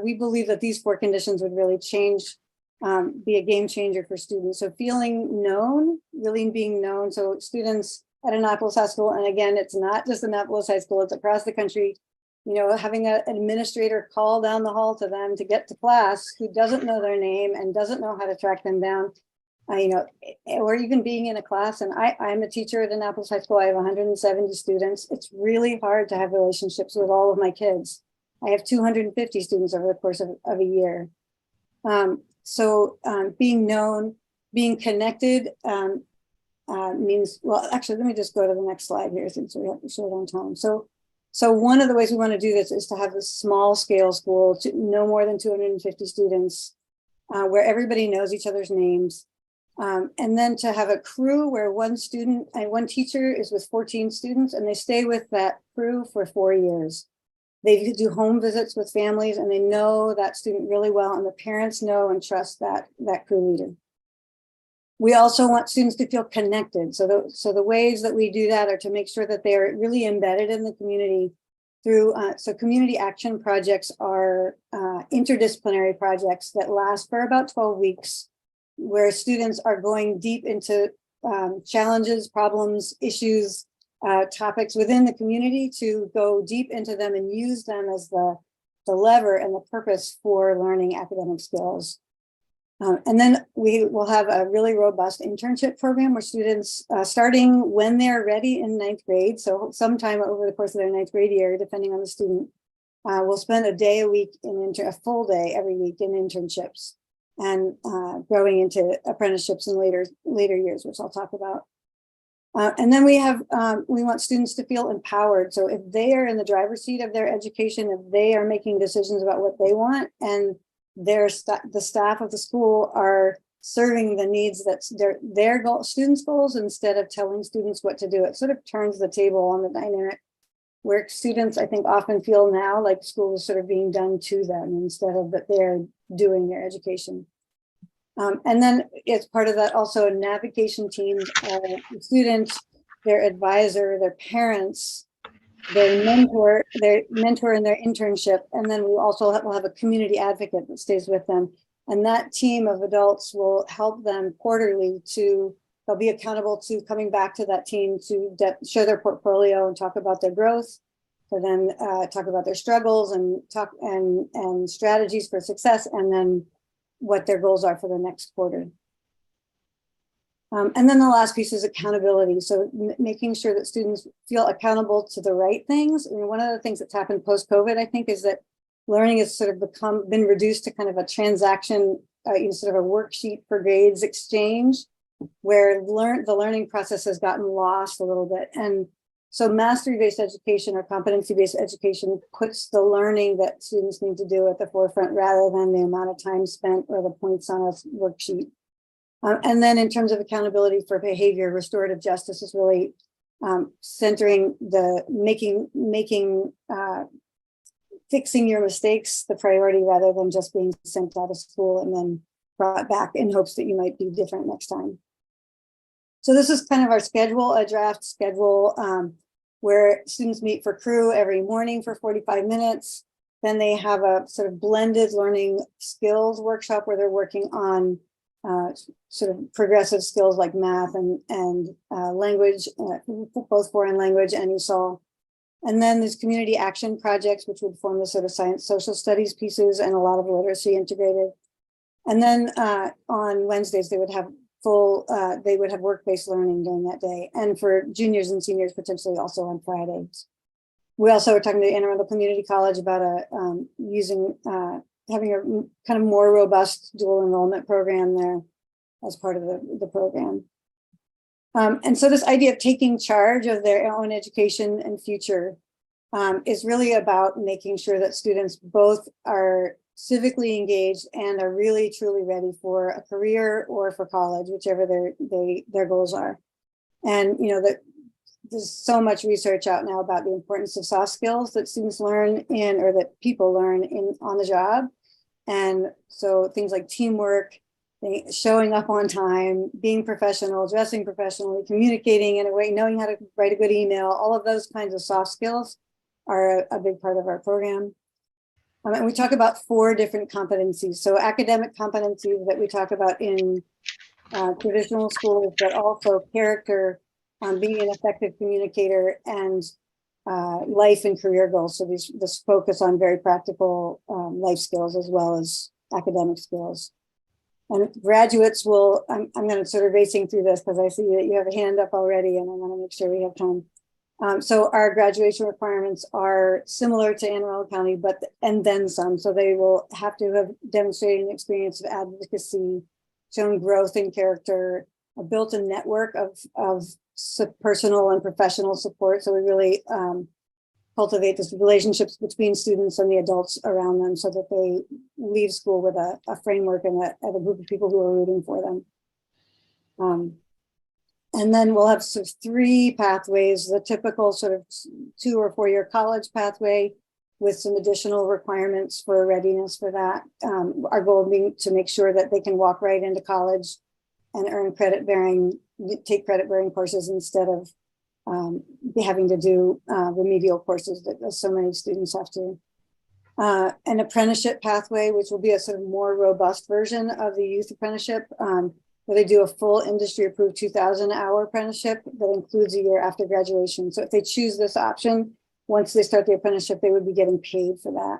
we believe that these 4 conditions would really change, be a game changer for students. So feeling known, really being known. So students at Annapolis High School, and again, it's not just Annapolis High School, it's across the country, you know, having an administrator call down the hall to them to get to class who doesn't know their name and doesn't know how to track them down. You know, or even being in a class, and I'm a teacher at Annapolis High School. I have 170 students. It's really hard to have relationships with all of my kids. I have 250 students over the course of a year. So being known, being connected means, well, actually, let me just go to the next slide here since we have to short on time. So one of the ways we want to do this is to have a small scale school, to no more than 250 students, where everybody knows each other's names. And then to have a crew where one student and one teacher is with 14 students and they stay with that crew for 4 years. They do home visits with families and they know that student really well, and the parents know and trust that crew leader. We also want students to feel connected. So the ways that we do that are to make sure that they are really embedded in the community through, so community action projects are interdisciplinary projects that last for about 12 weeks. Where students are going deep into challenges, problems, issues, topics within the community to go deep into them and use them as the lever and the purpose for learning academic skills. And then we will have a really robust internship program where students, starting when they're ready in 9th grade, so sometime over the course of their 9th grade year, depending on the student, will spend a day a week a full day every week in internships. And growing into apprenticeships in later years, which I'll talk about. And then we want students to feel empowered. So if they are in the driver's seat of their education, if they are making decisions about what they want, and the staff of the school are serving the needs that's their students' goals instead of telling students what to do, it sort of turns the table on the dynamic where students, I think, often feel now like school is sort of being done to them instead of that they're doing their education. And then it's part of that also a navigation team, students, their advisor, their parents, their mentor in their internship. And then we also will have a community advocate that stays with them. And that team of adults will help them quarterly they'll be accountable to coming back to that team to show their portfolio and talk about their growth, to then talk about their struggles and and strategies for success, and then what their goals are for the next quarter. And then the last piece is accountability. So making sure that students feel accountable to the right things. I mean, one of the things that's happened post-COVID, I think, is that learning has sort of been reduced to kind of a transaction, sort of a worksheet for grades exchange, where the learning process has gotten lost a little bit. And so mastery-based education or competency-based education puts the learning that students need to do at the forefront rather than the amount of time spent or the points on a worksheet. And then in terms of accountability for behavior, restorative justice is really centering the fixing your mistakes the priority rather than just being sent out of school and then brought back in hopes that you might be different next time. So this is kind of our schedule, a draft schedule where students meet for crew every morning for 45 minutes. Then they have a sort of blended learning skills workshop where they're working on sort of progressive skills like math and language, both foreign language and ESOL. And then there's community action projects, which would form the sort of science, social studies pieces and a lot of literacy integrated. And then on Wednesdays, they would have work-based learning during that day. And for juniors and seniors, potentially also on Fridays. We also were talking to Anne Arundel Community College about having a kind of more robust dual enrollment program there as part of the program. And so this idea of taking charge of their own education and future is really about making sure that students both are civically engaged and are really truly ready for a career or for college, whichever their goals are. And there's so much research out now about the importance of soft skills that students learn or that people learn on the job. And so things like teamwork, showing up on time, being professional, dressing professionally, communicating in a way, knowing how to write a good email, all of those kinds of soft skills are a big part of our program. And we talk about 4 different competencies. So academic competencies that we talk about in traditional schools, but also character, being an effective communicator, and life and career goals. So this focus on very practical life skills as well as academic skills. And graduates will, I'm going to sort of racing through this because I see that you have a hand up already and I want to make sure we have time. So our graduation requirements are similar to Anne Arundel County, and then some. So they will have to have demonstrated an experience of advocacy, shown growth in character, built a network of personal and professional support. So we really cultivate these relationships between students and the adults around them so that they leave school with a framework and a group of people who are rooting for them. And then we'll have sort of 3 pathways, the typical sort of 2 or 4 year college pathway with some additional requirements for readiness for that. Our goal being to make sure that they can walk right into college and earn take credit bearing courses instead of having to do remedial courses that so many students have to. An apprenticeship pathway, which will be a sort of more robust version of the youth apprenticeship, where they do a full industry approved 2,000-hour apprenticeship that includes a year after graduation. So if they choose this option, once they start the apprenticeship, they would be getting paid for that.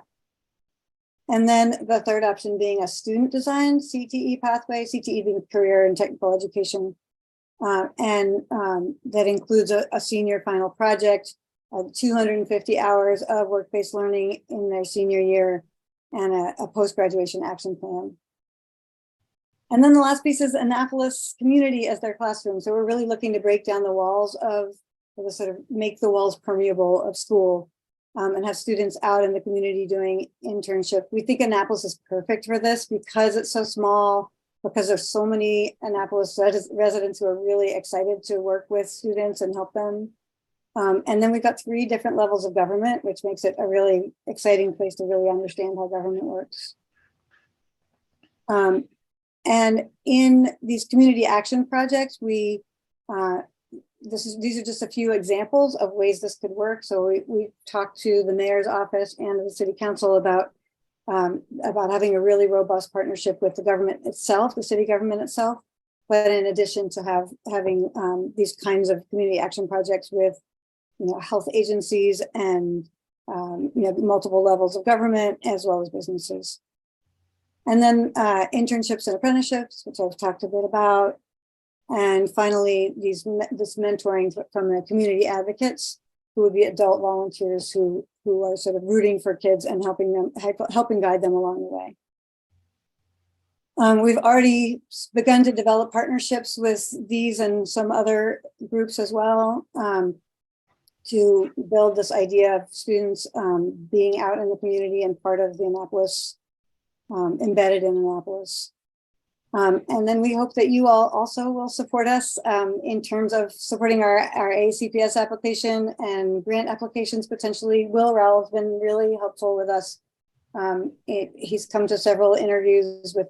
And then the third option being a student designed CTE pathway, CTE being career and technical education. That includes a senior final project, 250 hours of work-based learning in their senior year, and a post-graduation action plan. And then the last piece is Annapolis community as their classroom. So we're really looking to break down the walls sort of make the walls permeable of school, and have students out in the community doing internship. We think Annapolis is perfect for this because it's so small, because there's so many Annapolis residents who are really excited to work with students and help them. And then we've got 3 different levels of government, which makes it a really exciting place to really understand how government works. And in these community action projects, these are just a few examples of ways this could work. So we talked to the mayor's office and the city council about having a really robust partnership with the government itself, the city government itself. But in addition to having these kinds of community action projects with, health agencies and multiple levels of government as well as businesses. And then internships and apprenticeships, which I've talked a bit about. And finally, this mentoring from the community advocates, who would be adult volunteers who are sort of rooting for kids and helping guide them along the way. We've already begun to develop partnerships with these and some other groups as well, to build this idea of students being out in the community and part of the Annapolis, embedded in Annapolis. And then we hope that you all also will support us in terms of supporting our ACPS application and grant applications potentially. Will Rowell has been really helpful with us. He's come to several interviews with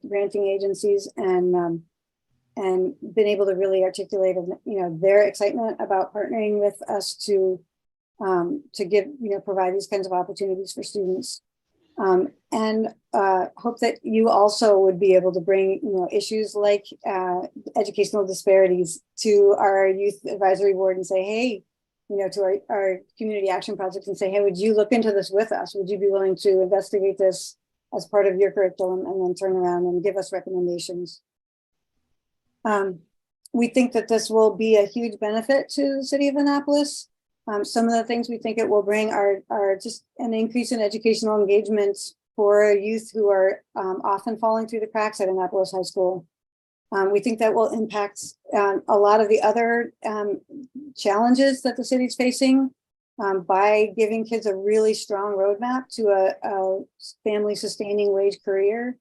granting agencies and been able to really articulate their excitement about partnering with us to give provide these kinds of opportunities for students. And hope that you also would be able to bring issues like educational disparities to our youth advisory board and say, hey, to our community action projects and say, hey, would you look into this with us? Would you be willing to investigate this as part of your curriculum and then turn around and give us recommendations? We think that this will be a huge benefit to the city of Annapolis. Some of the things we think it will bring are just an increase in educational engagement for youth who are often falling through the cracks at Annapolis High School. We think that will impact a lot of the other challenges that the city's facing by giving kids a really strong roadmap to a family sustaining wage career.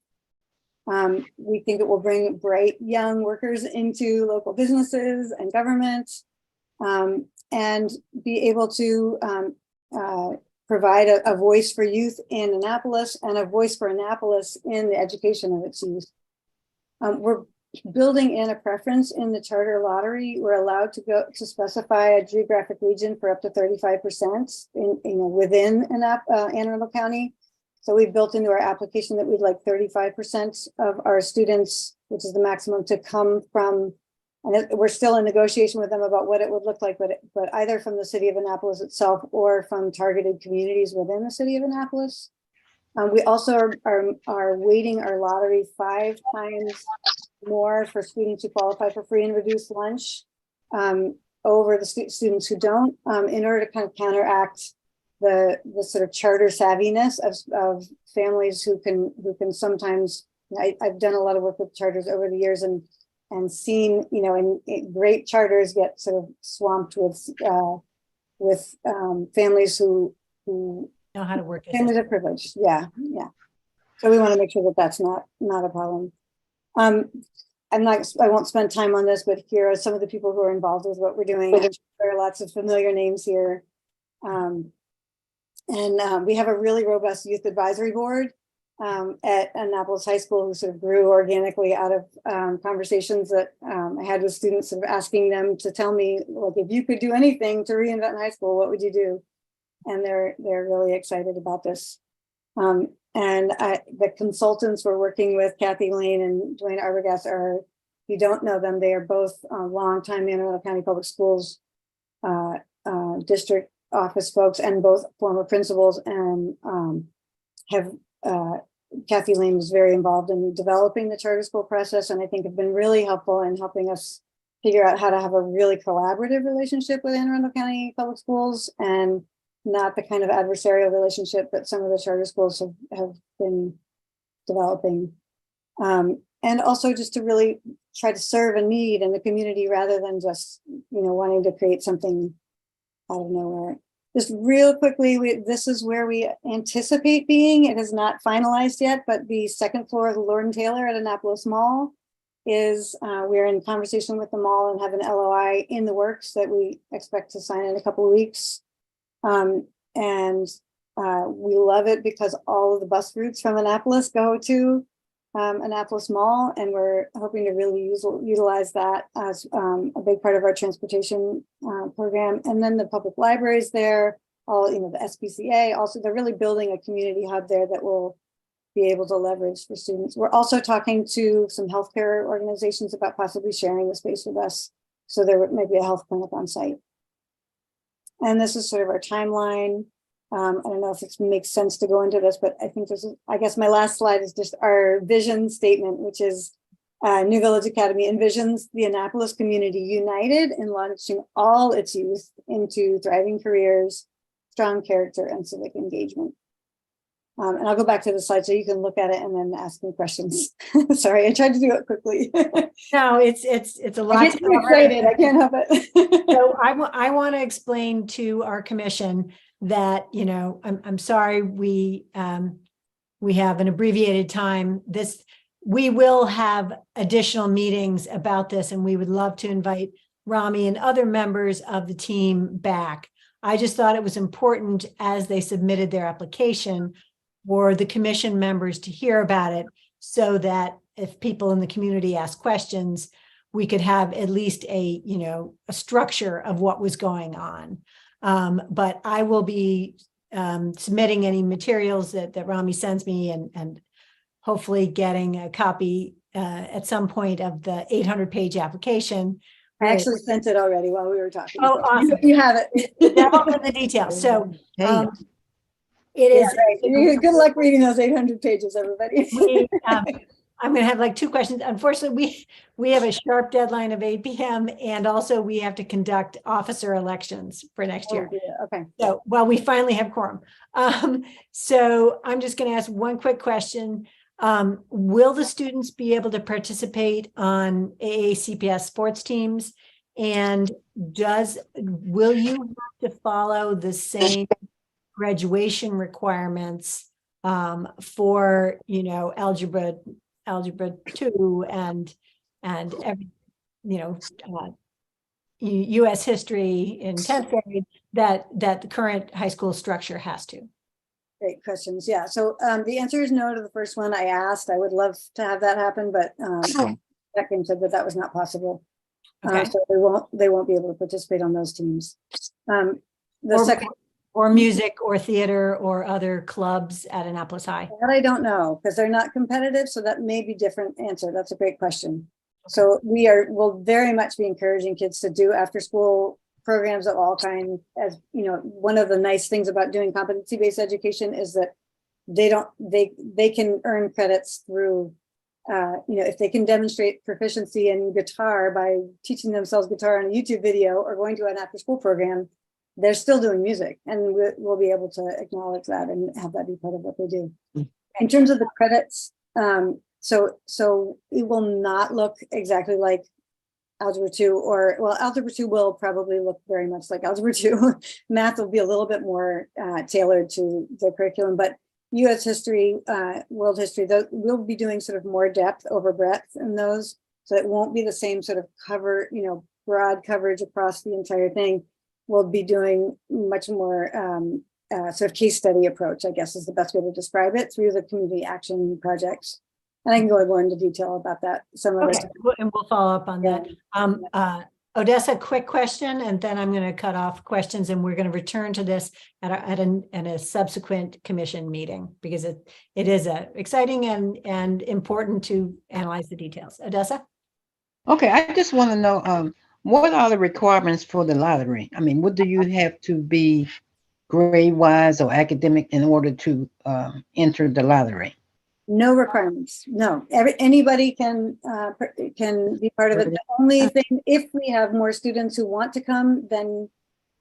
We think it will bring bright young workers into local businesses and government. And be able to provide a voice for youth in Annapolis and a voice for Annapolis in the education of its youth. We're building in a preference in the charter lottery. We're allowed to go to specify a geographic region for up to 35% within Anne Arundel County. So we've built into our application that we'd like 35% of our students, which is the maximum, to come from, and we're still in negotiation with them about what it would look like, but either from the city of Annapolis itself or from targeted communities within the city of Annapolis. We also are weighting our lottery 5 times more for students who qualify for free and reduced lunch over the students who don't, in order to kind of counteract the sort of charter savviness of families who can sometimes. I've done a lot of work with charters over the years and seen, and great charters get sort of swamped with families who know how to work. Families of privilege. Yeah. So we want to make sure that that's not a problem. I won't spend time on this, but here are some of the people who are involved with what we're doing. There are lots of familiar names here. And we have a really robust youth advisory board at Annapolis High School who sort of grew organically out of conversations that I had with students, sort of asking them to tell me, like, if you could do anything to reinvent high school, what would you do? And they're really excited about this. And the consultants we're working with, Kathy Lane and Dwayne Arbogast, are, if you don't know them, they are both longtime Anne Arundel County Public Schools district office folks and both former principals, and Kathy Lane was very involved in developing the charter school process, and I think have been really helpful in helping us figure out how to have a really collaborative relationship with Anne Arundel County Public Schools, and not the kind of adversarial relationship that some of the charter schools have been developing. And also just to really try to serve a need in the community rather than just, wanting to create something out of nowhere. Just real quickly, this is where we anticipate being. It is not finalized yet, but the second floor of the Lord and Taylor at Annapolis Mall is, we're in conversation with the mall and have an LOI in the works that we expect to sign in a couple of weeks. We love it because all of the bus routes from Annapolis go to Annapolis Mall, and we're hoping to really utilize that as a big part of our transportation program. And then the public libraries there, the SPCA, also they're really building a community hub there that will be able to leverage for students. We're also talking to some healthcare organizations about possibly sharing the space with us, so there might be a health clinic on site. And this is sort of our timeline. I don't know if it makes sense to go into this, but I think I guess my last slide is just our vision statement, which is New Village Academy envisions the Annapolis community united in launching all its youth into thriving careers, strong character, and civic engagement. And I'll go back to the slide so you can look at it and then ask me questions. Sorry, I tried to do it quickly. No, it's a lot. I get too excited. I can't help it. So I want to explain to our commission that, I'm sorry we have an abbreviated time. We will have additional meetings about this, and we would love to invite Rami and other members of the team back. I just thought it was important, as they submitted their application, for the commission members to hear about it, so that if people in the community ask questions, we could have at least a structure of what was going on. But I will be submitting any materials that Rami sends me, and hopefully getting a copy at some point of the 800-page application. I actually sent it already while we were talking. Oh, awesome. You have it. Devil in the details. So it is. Right. Good luck reading those 800 pages, everybody. I'm going to have like 2 questions. Unfortunately, we have a sharp deadline of 8 p.m. and also we have to conduct officer elections for next year. Okay. So, we finally have quorum. So I'm just going to ask one quick question. Will the students be able to participate on AACPS sports teams? And will you have to follow the same graduation requirements for, algebra 2 and every, U.S. history in 10th grade that the current high school structure has to? Great questions. Yeah. So the answer is no to the first one I asked. I would love to have that happen, but second said that that was not possible. Okay. So they won't be able to participate on those teams. The Or- second, Or music or theater or other clubs at Annapolis High? that I don't know, because they're not competitive, so that may be different answer. That's a great question. So we'll very much be encouraging kids to do after school programs of all kinds. As you know, one of the nice things about doing competency-based education is that they can earn credits through if they can demonstrate proficiency in guitar by teaching themselves guitar on a YouTube video or going to an after school program, they're still doing music, and we'll be able to acknowledge that and have that be part of what they do. In terms of the credits, so it will not look exactly like Algebra 2 Algebra 2 will probably look very much like Algebra 2. Math will be a little bit more tailored to the curriculum, but US history, world history, we'll be doing sort of more depth over breadth in those. So it won't be the same sort of broad coverage across the entire thing. We'll be doing much more sort of case study approach, I guess is the best way to describe it, through the community action projects. And I can go more into detail about that. Okay, and we'll follow up on that. Odessa, quick question, and then I'm going to cut off questions, and we're going to return to this at a subsequent commission meeting, because it is exciting and important to analyze the details. Odessa? Okay, I just want to know, what are the requirements for the lottery? I mean, what do you have to be grade-wise or academic in order to enter the lottery? No requirements. No, anybody can be part of it. The only thing, if we have more students who want to come, then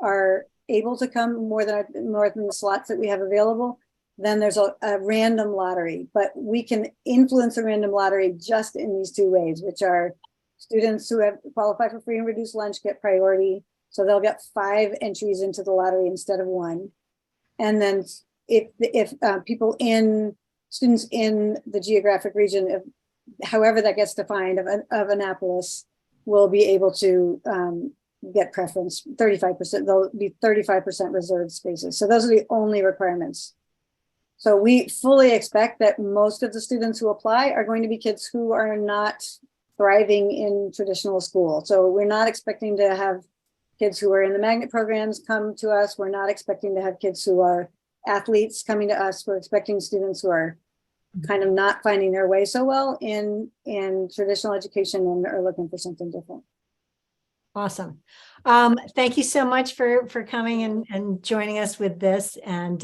are able to come more than the slots that we have available, then there's a random lottery. But we can influence a random lottery just in these two ways, which are students who have qualified for free and reduced lunch get priority. So they'll get 5 entries into the lottery instead of 1. And then if students in the geographic region, however that gets defined, of Annapolis, will be able to get preference, 35%. There'll be 35% reserved spaces. So those are the only requirements. So we fully expect that most of the students who apply are going to be kids who are not thriving in traditional school. So we're not expecting to have kids who are in the magnet programs come to us. We're not expecting to have kids who are athletes coming to us. We're expecting students who are kind of not finding their way so well in traditional education and are looking for something different. Awesome. Thank you so much for coming and joining us with this. And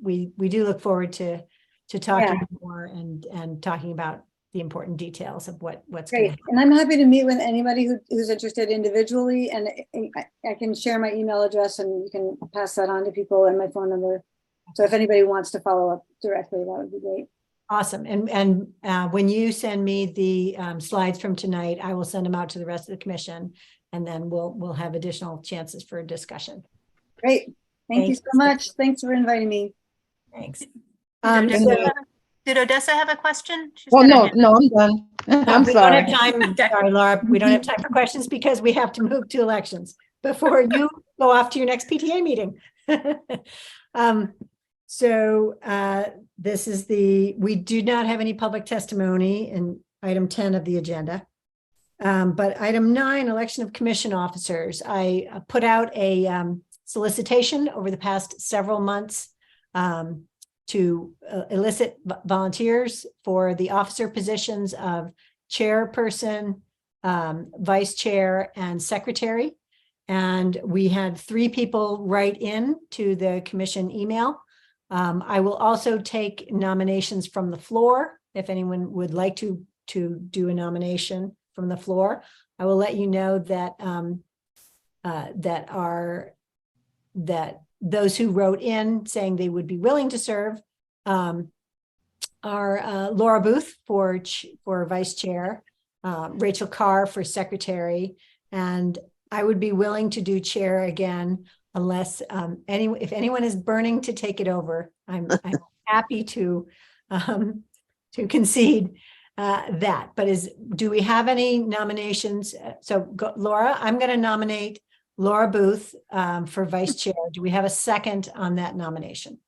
we do look forward to talking more and talking about the important details of what's great. And I'm happy to meet with anybody who's interested individually, and I can share my email address and you can pass that on to people, and my phone number. So if anybody wants to follow up directly, that would be great. Awesome. And when you send me the slides from tonight, I will send them out to the rest of the commission, and then we'll have additional chances for discussion. Great. Thank you so much. Thanks for inviting me. Thanks. Did Odessa have a question? Well, no, I'm done. I'm we sorry. Don't have time. Sorry, Laura. We don't have time for questions because we have to move to elections before you go off to your next PTA meeting. This is we do not have any public testimony in item 10 of the agenda. But item 9, election of commission officers. I put out a solicitation over the past several months to elicit volunteers for the officer positions of chairperson, vice chair, and secretary. And we had 3 people write in to the commission email. I will also take nominations from the floor. If anyone would like to do a nomination from the floor, I will let you know that that those who wrote in saying they would be willing to serve are Laura Booth for vice chair, Rachel Carr for secretary, and I would be willing to do chair again unless if anyone is burning to take it over. I'm happy to concede that. But do we have any nominations? So Laura, I'm going to nominate Laura Booth for vice chair. Do we have a second on that nomination?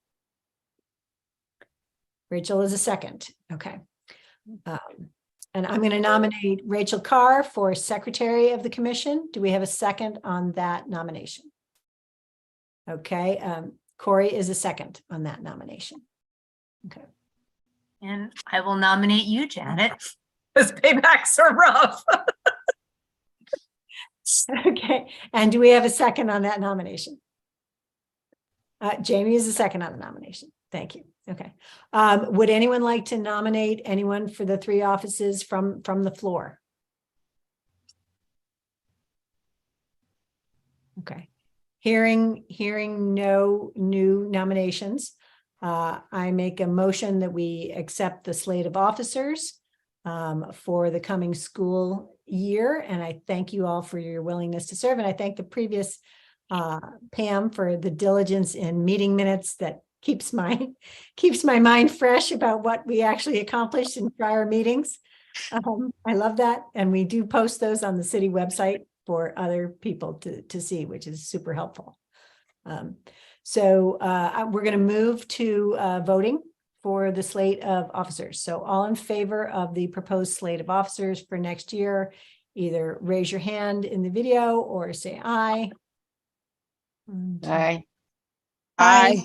Rachel is a second. Okay. And I'm going to nominate Rachel Carr for secretary of the commission. Do we have a second on that nomination? Okay. Corey is a second on that nomination. Okay. And I will nominate you, Janet, because paybacks are rough. Okay. And do we have a second on that nomination? Jamie is the second on the nomination. Thank you. Okay. Would anyone like to nominate anyone for the 3 offices from the floor? Okay. Hearing no new nominations, I make a motion that we accept the slate of officers for the coming school year. And I thank you all for your willingness to serve. And I thank the previous Pam for the diligence in meeting minutes that keeps my mind fresh about what we actually accomplished in prior meetings. I love that. And we do post those on the city website for other people to see, which is super helpful. So we're going to move to voting for the slate of officers. So all in favor of the proposed slate of officers for next year, either raise your hand in the video or say aye. Aye. Aye.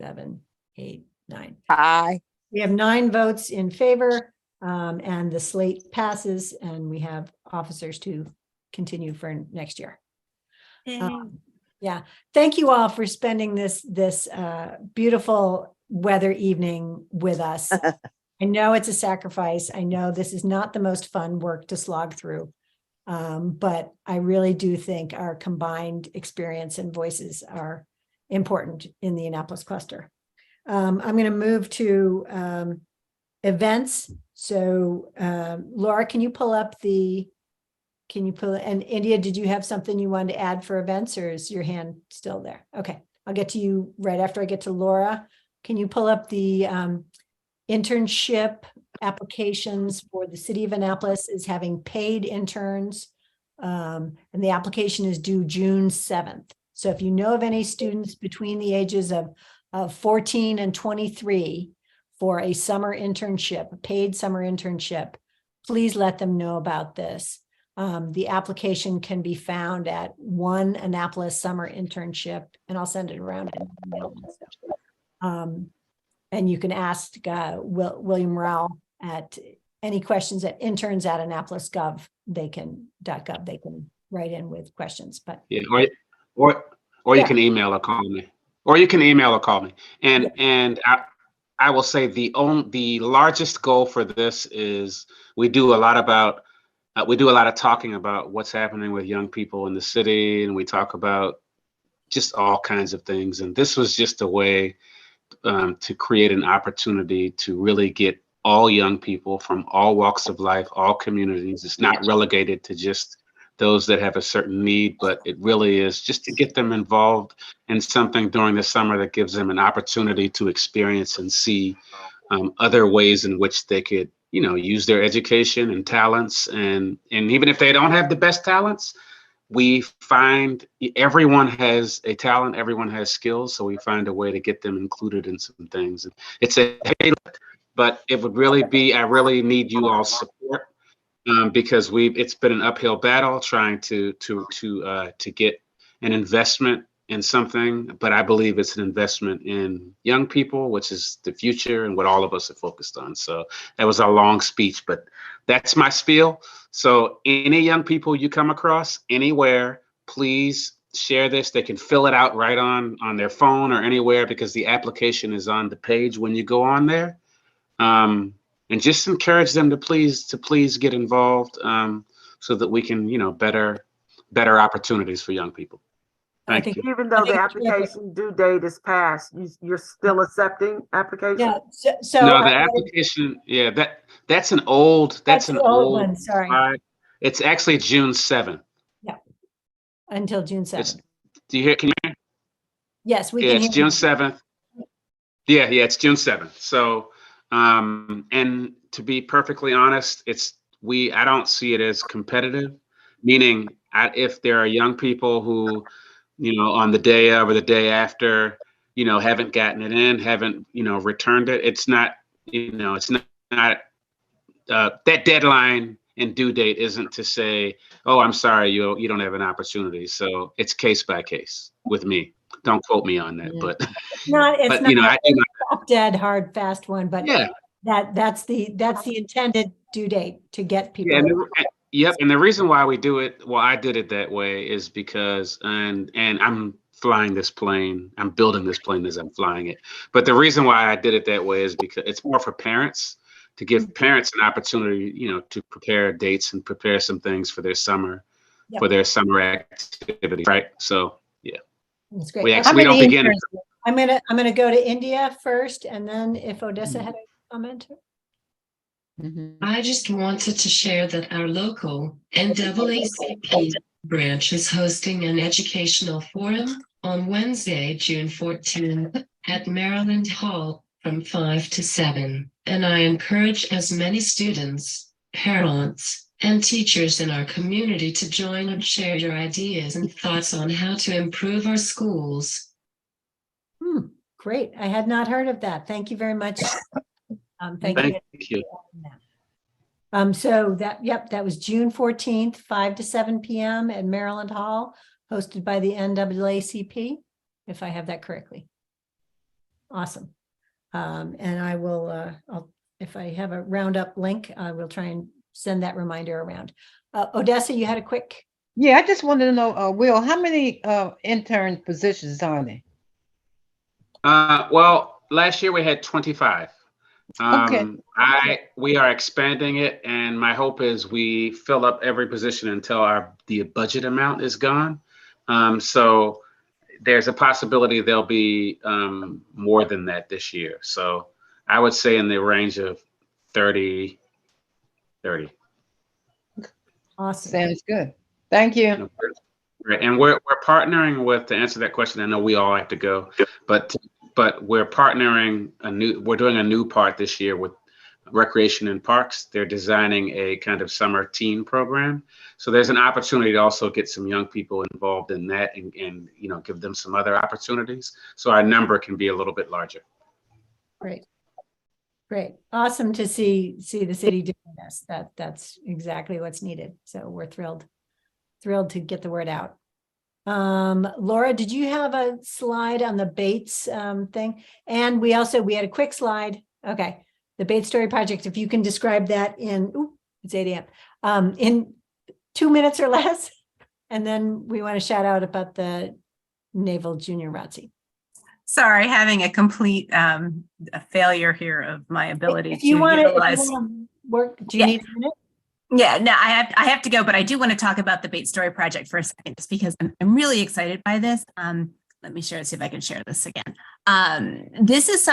7, 8, 9. Aye. We have 9 votes in favor, and the slate passes, and we have officers to continue for next year. Yeah, thank you all for spending this beautiful weather evening with us. I know it's a sacrifice. I know this is not the most fun work to slog through, but I really do think our combined experience and voices are important in the Annapolis cluster. I'm going to move to events. So Laura, can you pull, and India, did you have something you wanted to add for events, or is your hand still there? Okay, I'll get to you right after I get to Laura. Can you pull up the internship applications for the city of Annapolis is having paid interns, and the application is due June 7th. So if you know of any students between the ages of 14 and 23 for a summer internship, a paid summer internship, please let them know about this. The application can be found at One Annapolis Summer Internship, and I'll send it around in email. And you can ask William Rao at any questions at interns@annapolis.gov. They can write in with questions. But yeah, or you can email or call me, And I will say the largest goal for this is we do a lot of talking about what's happening with young people in the city, and we talk about just all kinds of things. And this was just a way to create an opportunity to really get all young people from all walks of life, all communities. It's not relegated to just those that have a certain need, but it really is just to get them involved in something during the summer that gives them an opportunity to experience and see other ways in which they could, use their education and talents. And even if they don't have the best talents, we find everyone has a talent, everyone has skills. So we find a way to get them included in some things. It's but it would really be, I really need you all's support. Because it's been an uphill battle trying to get an investment in something, but I believe it's an investment in young people, which is the future and what all of us are focused on. So that was a long speech, but that's my spiel. So any young people you come across anywhere, please share this. They can fill it out right on their phone or anywhere, because the application is on the page when you go on there. And just encourage them to please get involved, so that we can, better opportunities for young people. Thank you. Even though the application due date is passed, you're still accepting applications? Yeah. So no, the application, that's an old one. Sorry. It's actually June 7th. Yeah. Until June 7th. Do you hear? Can you hear? Yes, we can hear. It's June 7th. Yeah, it's June 7th. So. And to be perfectly honest, I don't see it as competitive, meaning if there are young people who, on the day of or the day after, haven't gotten it in, haven't, returned it. It's not, it's not that deadline and due date isn't to say, oh, I'm sorry, you don't have an opportunity. So it's case by case with me. Don't quote me on that, but It's but not I do a dead hard fast one, but yeah. that's the intended due date to get people. Yeah, yep. And the reason why we do it, well, I did it that way is because, and I'm flying this plane, I'm building this plane as I'm flying it. But the reason why I did it that way is because it's more for parents, to give parents an opportunity, to prepare dates and prepare some things for their summer, Yep. for their summer activity, right? So yeah, That's great. we actually don't begin. I'm gonna go to India first, and then if Odessa had a comment. I just wanted to share that our local NAACP branch is hosting an educational forum on Wednesday, June 14th at Maryland Hall from 5 to 7. And I encourage as many students, parents, and teachers in our community to join and share your ideas and thoughts on how to improve our schools. Great. I had not heard of that. Thank you very much. Thank you. So that was June 14th, 5 to 7 p.m. at Maryland Hall, hosted by the NAACP, if I have that correctly. Awesome. And I will, if I have a roundup link, I will try and send that reminder around. Odessa, you had a quick. Yeah, I just wanted to know, Will, how many intern positions are there? Well, last year we had 25. Okay. We are expanding it, and my hope is we fill up every position until the budget amount is gone. So there's a possibility there'll be more than that this year. So I would say in the range of 30. Awesome. Sounds good. Thank you. Right. And we're partnering with, to answer that question, I know we all have to go, but we're partnering we're doing a new part this year with Recreation and Parks. They're designing a kind of summer teen program. So there's an opportunity to also get some young people involved in that and give them some other opportunities. So our number can be a little bit larger. Great. Awesome to see the city doing this. That's exactly what's needed. So we're thrilled to get the word out. Laura, did you have a slide on the Bates thing? And we had a quick slide. Okay. The Bates Story Project, if you can describe that it's 8 a.m. In 2 minutes or less. And then we want to shout out about the Naval Junior ROTC. Sorry, having a complete a failure here of my ability If you to want utilize. to work, do you need a minute? Yeah, no, I have to go, but I do want to talk about the Bates Story Project for a second, just because I'm really excited by this. Let me see if I can share this again. This is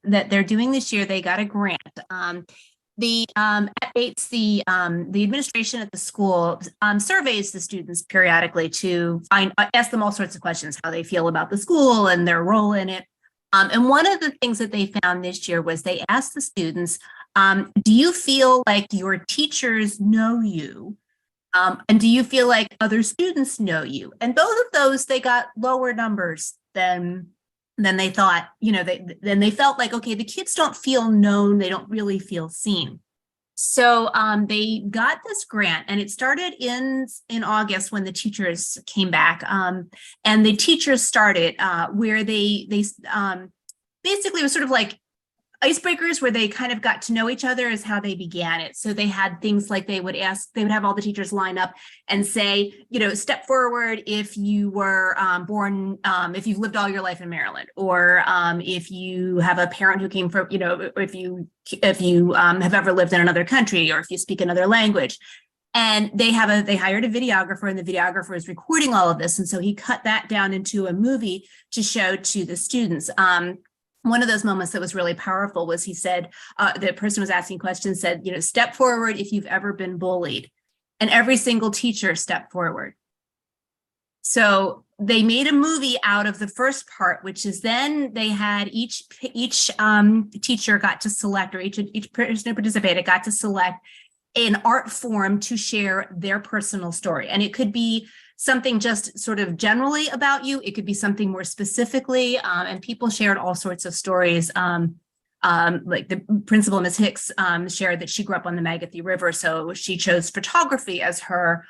that they're doing this year. They got a grant. At Bates, the administration at the school surveys the students periodically to ask them all sorts of questions, how they feel about the school and their role in it. And one of the things that they found this year was they asked the students, do you feel like your teachers know you? And do you feel like other students know you? And both of those, they got lower numbers than they thought. Then they felt like, okay, the kids don't feel known. They don't really feel seen. So they got this grant, and it started in August when the teachers came back. And the teachers started where they basically was sort of like icebreakers, where they kind of got to know each other, is how they began it. So they had things like they would have all the teachers line up and say, step forward if you were born, if you've lived all your life in Maryland, or if you have a parent who came from, if you have ever lived in another country, or if you speak another language. And they hired a videographer, and the videographer is recording all of this. And so he cut that down into a movie to show to the students. One of those moments that was really powerful was he said, the person was asking questions, said, step forward if you've ever been bullied. And every single teacher stepped forward. So they made a movie out of the first part, which is then they had each teacher got to select, or each person who participated got to select an art form to share their personal story. And it could be something just sort of generally about you. It could be something more specifically, and people shared all sorts of stories. Like the principal, Ms. Hicks, shared that she grew up on the Magathi River, so she chose photography as her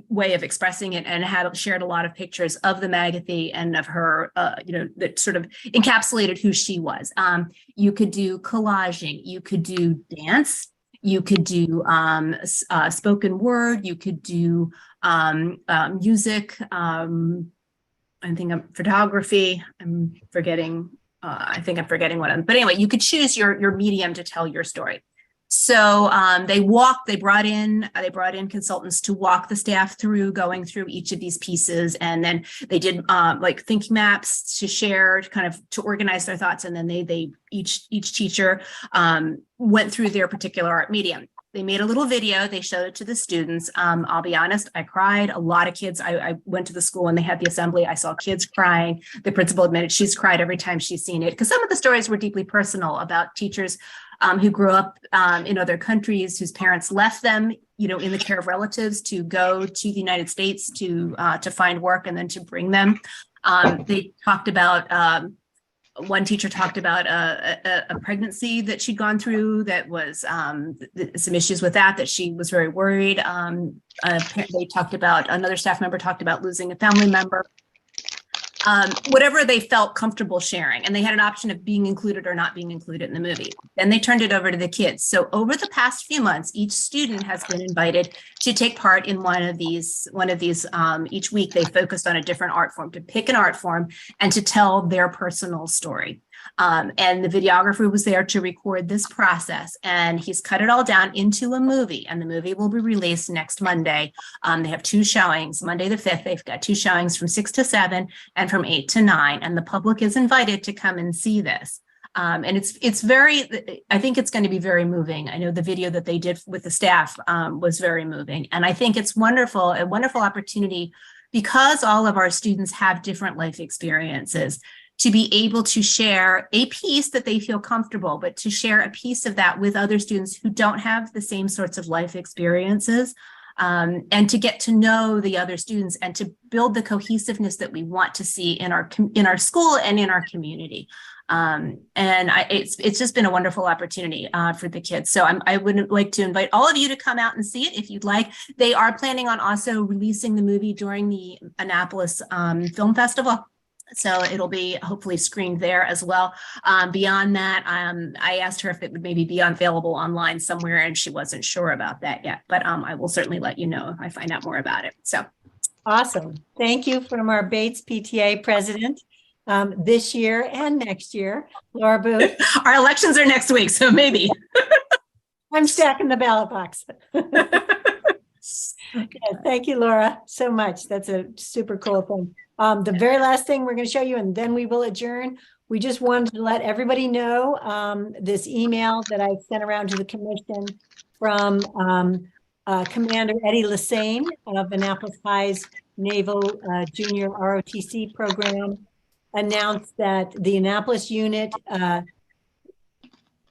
way of expressing it, and had shared a lot of pictures of the Magathi and of her, that sort of encapsulated who she was. You could do collaging, you could do dance, you could do spoken word, you could do music. I think photography. I'm forgetting. I think I'm forgetting one, but anyway, you could choose your medium to tell your story. So they brought in consultants to walk the staff through going through each of these pieces. And then they did like thinking maps to share, kind of to organize their thoughts. And then each teacher went through their particular art medium. They made a little video, they showed it to the students. I'll be honest, I cried. A lot of kids, I went to the school and they had the assembly. I saw kids crying. The principal admitted she's cried every time she's seen it, because some of the stories were deeply personal about teachers who grew up in other countries, whose parents left them, in the care of relatives to go to the United States to find work and then to bring them. They talked about, one teacher talked about a pregnancy that she'd gone through that was some issues with that she was very worried. They talked about, another staff member talked about losing a family member. Whatever they felt comfortable sharing, and they had an option of being included or not being included in the movie. Then they turned it over to the kids. So over the past few months, each student has been invited to take part in one of these. Each week they focused on a different art form, to pick an art form and to tell their personal story. And the videographer was there to record this process, and he's cut it all down into a movie, and the movie will be released next Monday. They have 2 showings. Monday the 5th, they've got 2 showings from 6 to 7 and from 8 to 9, and the public is invited to come and see this. And I think it's going to be very moving. I know the video that they did with the staff was very moving, and I think it's a wonderful opportunity, because all of our students have different life experiences, to be able to share a piece that they feel comfortable, but to share a piece of that with other students who don't have the same sorts of life experiences, and to get to know the other students and to build the cohesiveness that we want to see in our school and in our community. It's just been a wonderful opportunity for the kids. So I would like to invite all of you to come out and see it if you'd like. They are planning on also releasing the movie during the Annapolis Film Festival. So it'll be hopefully screened there as well. Beyond that, I asked her if it would maybe be available online somewhere, and she wasn't sure about that yet. But I will certainly let you know if I find out more about it. So Awesome. Thank you from our Bates PTA president this year and next year, Laura Booth. Our elections are next week, so maybe. I'm stacking the ballot box. Thank you, Laura, so much. That's a super cool thing. The very last thing we're going to show you, and then we will adjourn. We just wanted to let everybody know this email that I sent around to the commission from Commander Eddie Lassane of Annapolis High's Naval Junior ROTC program announced that the Annapolis unit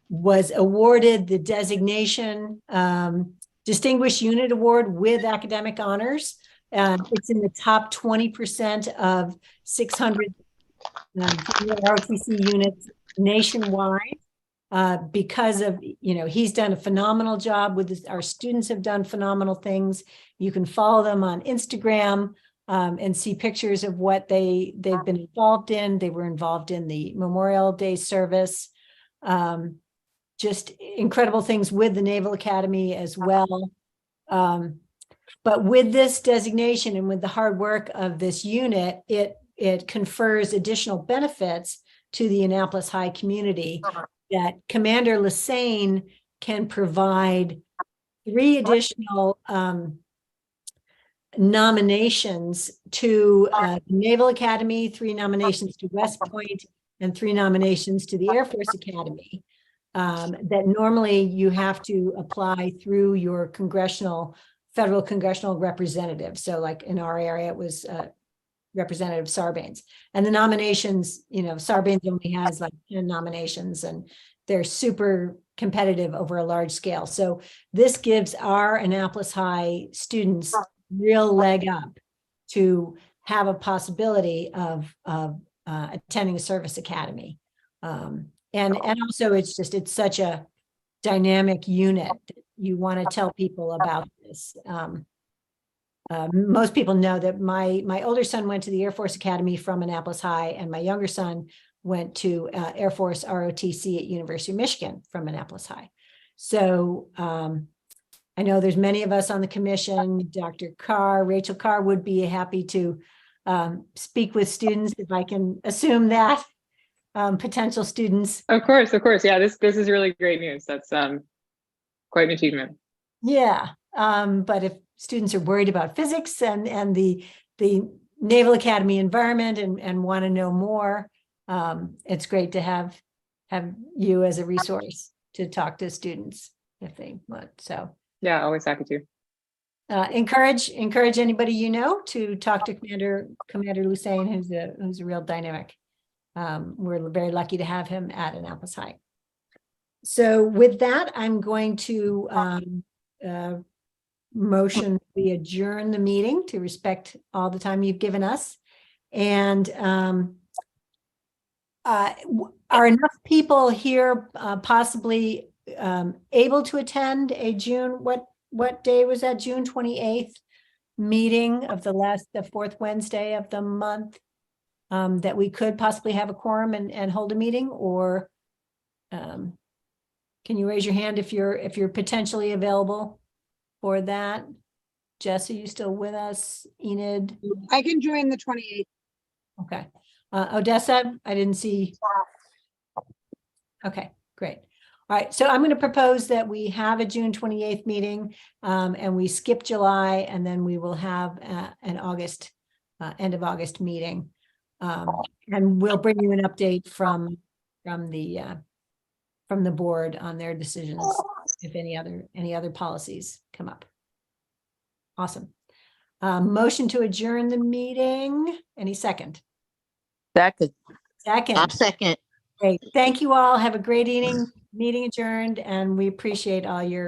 was awarded the designation Distinguished Unit Award with academic honors. It's in the top 20% of 600 ROTC units nationwide because of, he's done a phenomenal job with this. Our students have done phenomenal things. You can follow them on Instagram and see pictures of what they've been involved in. They were involved in the Memorial Day service. Just incredible things with the Naval Academy as well. But with this designation and with the hard work of this unit, it confers additional benefits to the Annapolis High community that Commander Lassane can provide 3 additional nominations to the Naval Academy, 3 nominations to West Point, and 3 nominations to the Air Force Academy that normally you have to apply through your federal congressional representative. So like in our area, it was Representative Sarbanes. And the nominations, Sarbanes only has like 10 nominations, and they're super competitive over a large scale. So this gives our Annapolis High students real leg up to have a possibility of attending a service academy. And also it's such a dynamic unit. You want to tell people about this. Most people know that my older son went to the Air Force Academy from Annapolis High, and my younger son went to Air Force ROTC at University of Michigan from Annapolis High. So I know there's many of us on the commission. Dr. Carr, Rachel Carr would be happy to speak with students, if I can assume that, potential students. Of course. Yeah, this is really great news. That's quite an achievement. Yeah, but if students are worried about physics and the Naval Academy environment and want to know more, it's great to have you as a resource to talk to students if they want. So yeah, always happy to. Encourage anybody you know to talk to Commander Lusain, who's a real dynamic. We're very lucky to have him at Annapolis High. So with that, I'm going to motion we adjourn the meeting to respect all the time you've given us. And are enough people here possibly able to attend a June, what day was that, June 28th meeting of the fourth Wednesday of the month, that we could possibly have a quorum and hold a meeting? Or can you raise your hand if you're potentially available for that? Jess, are you still with us? Enid? I can join the 28th. Okay. Odessa, I didn't see. Okay, great. All right, so I'm going to propose that we have a June 28th meeting, and we skip July, and then we will have an August, end of August meeting. And we'll bring you an update from the board on their decisions, if any other policies come up. Awesome. Motion to adjourn the meeting. Any second? Second. Second. I'll second. Great. Thank you all. Have a great evening. Meeting adjourned, and we appreciate all your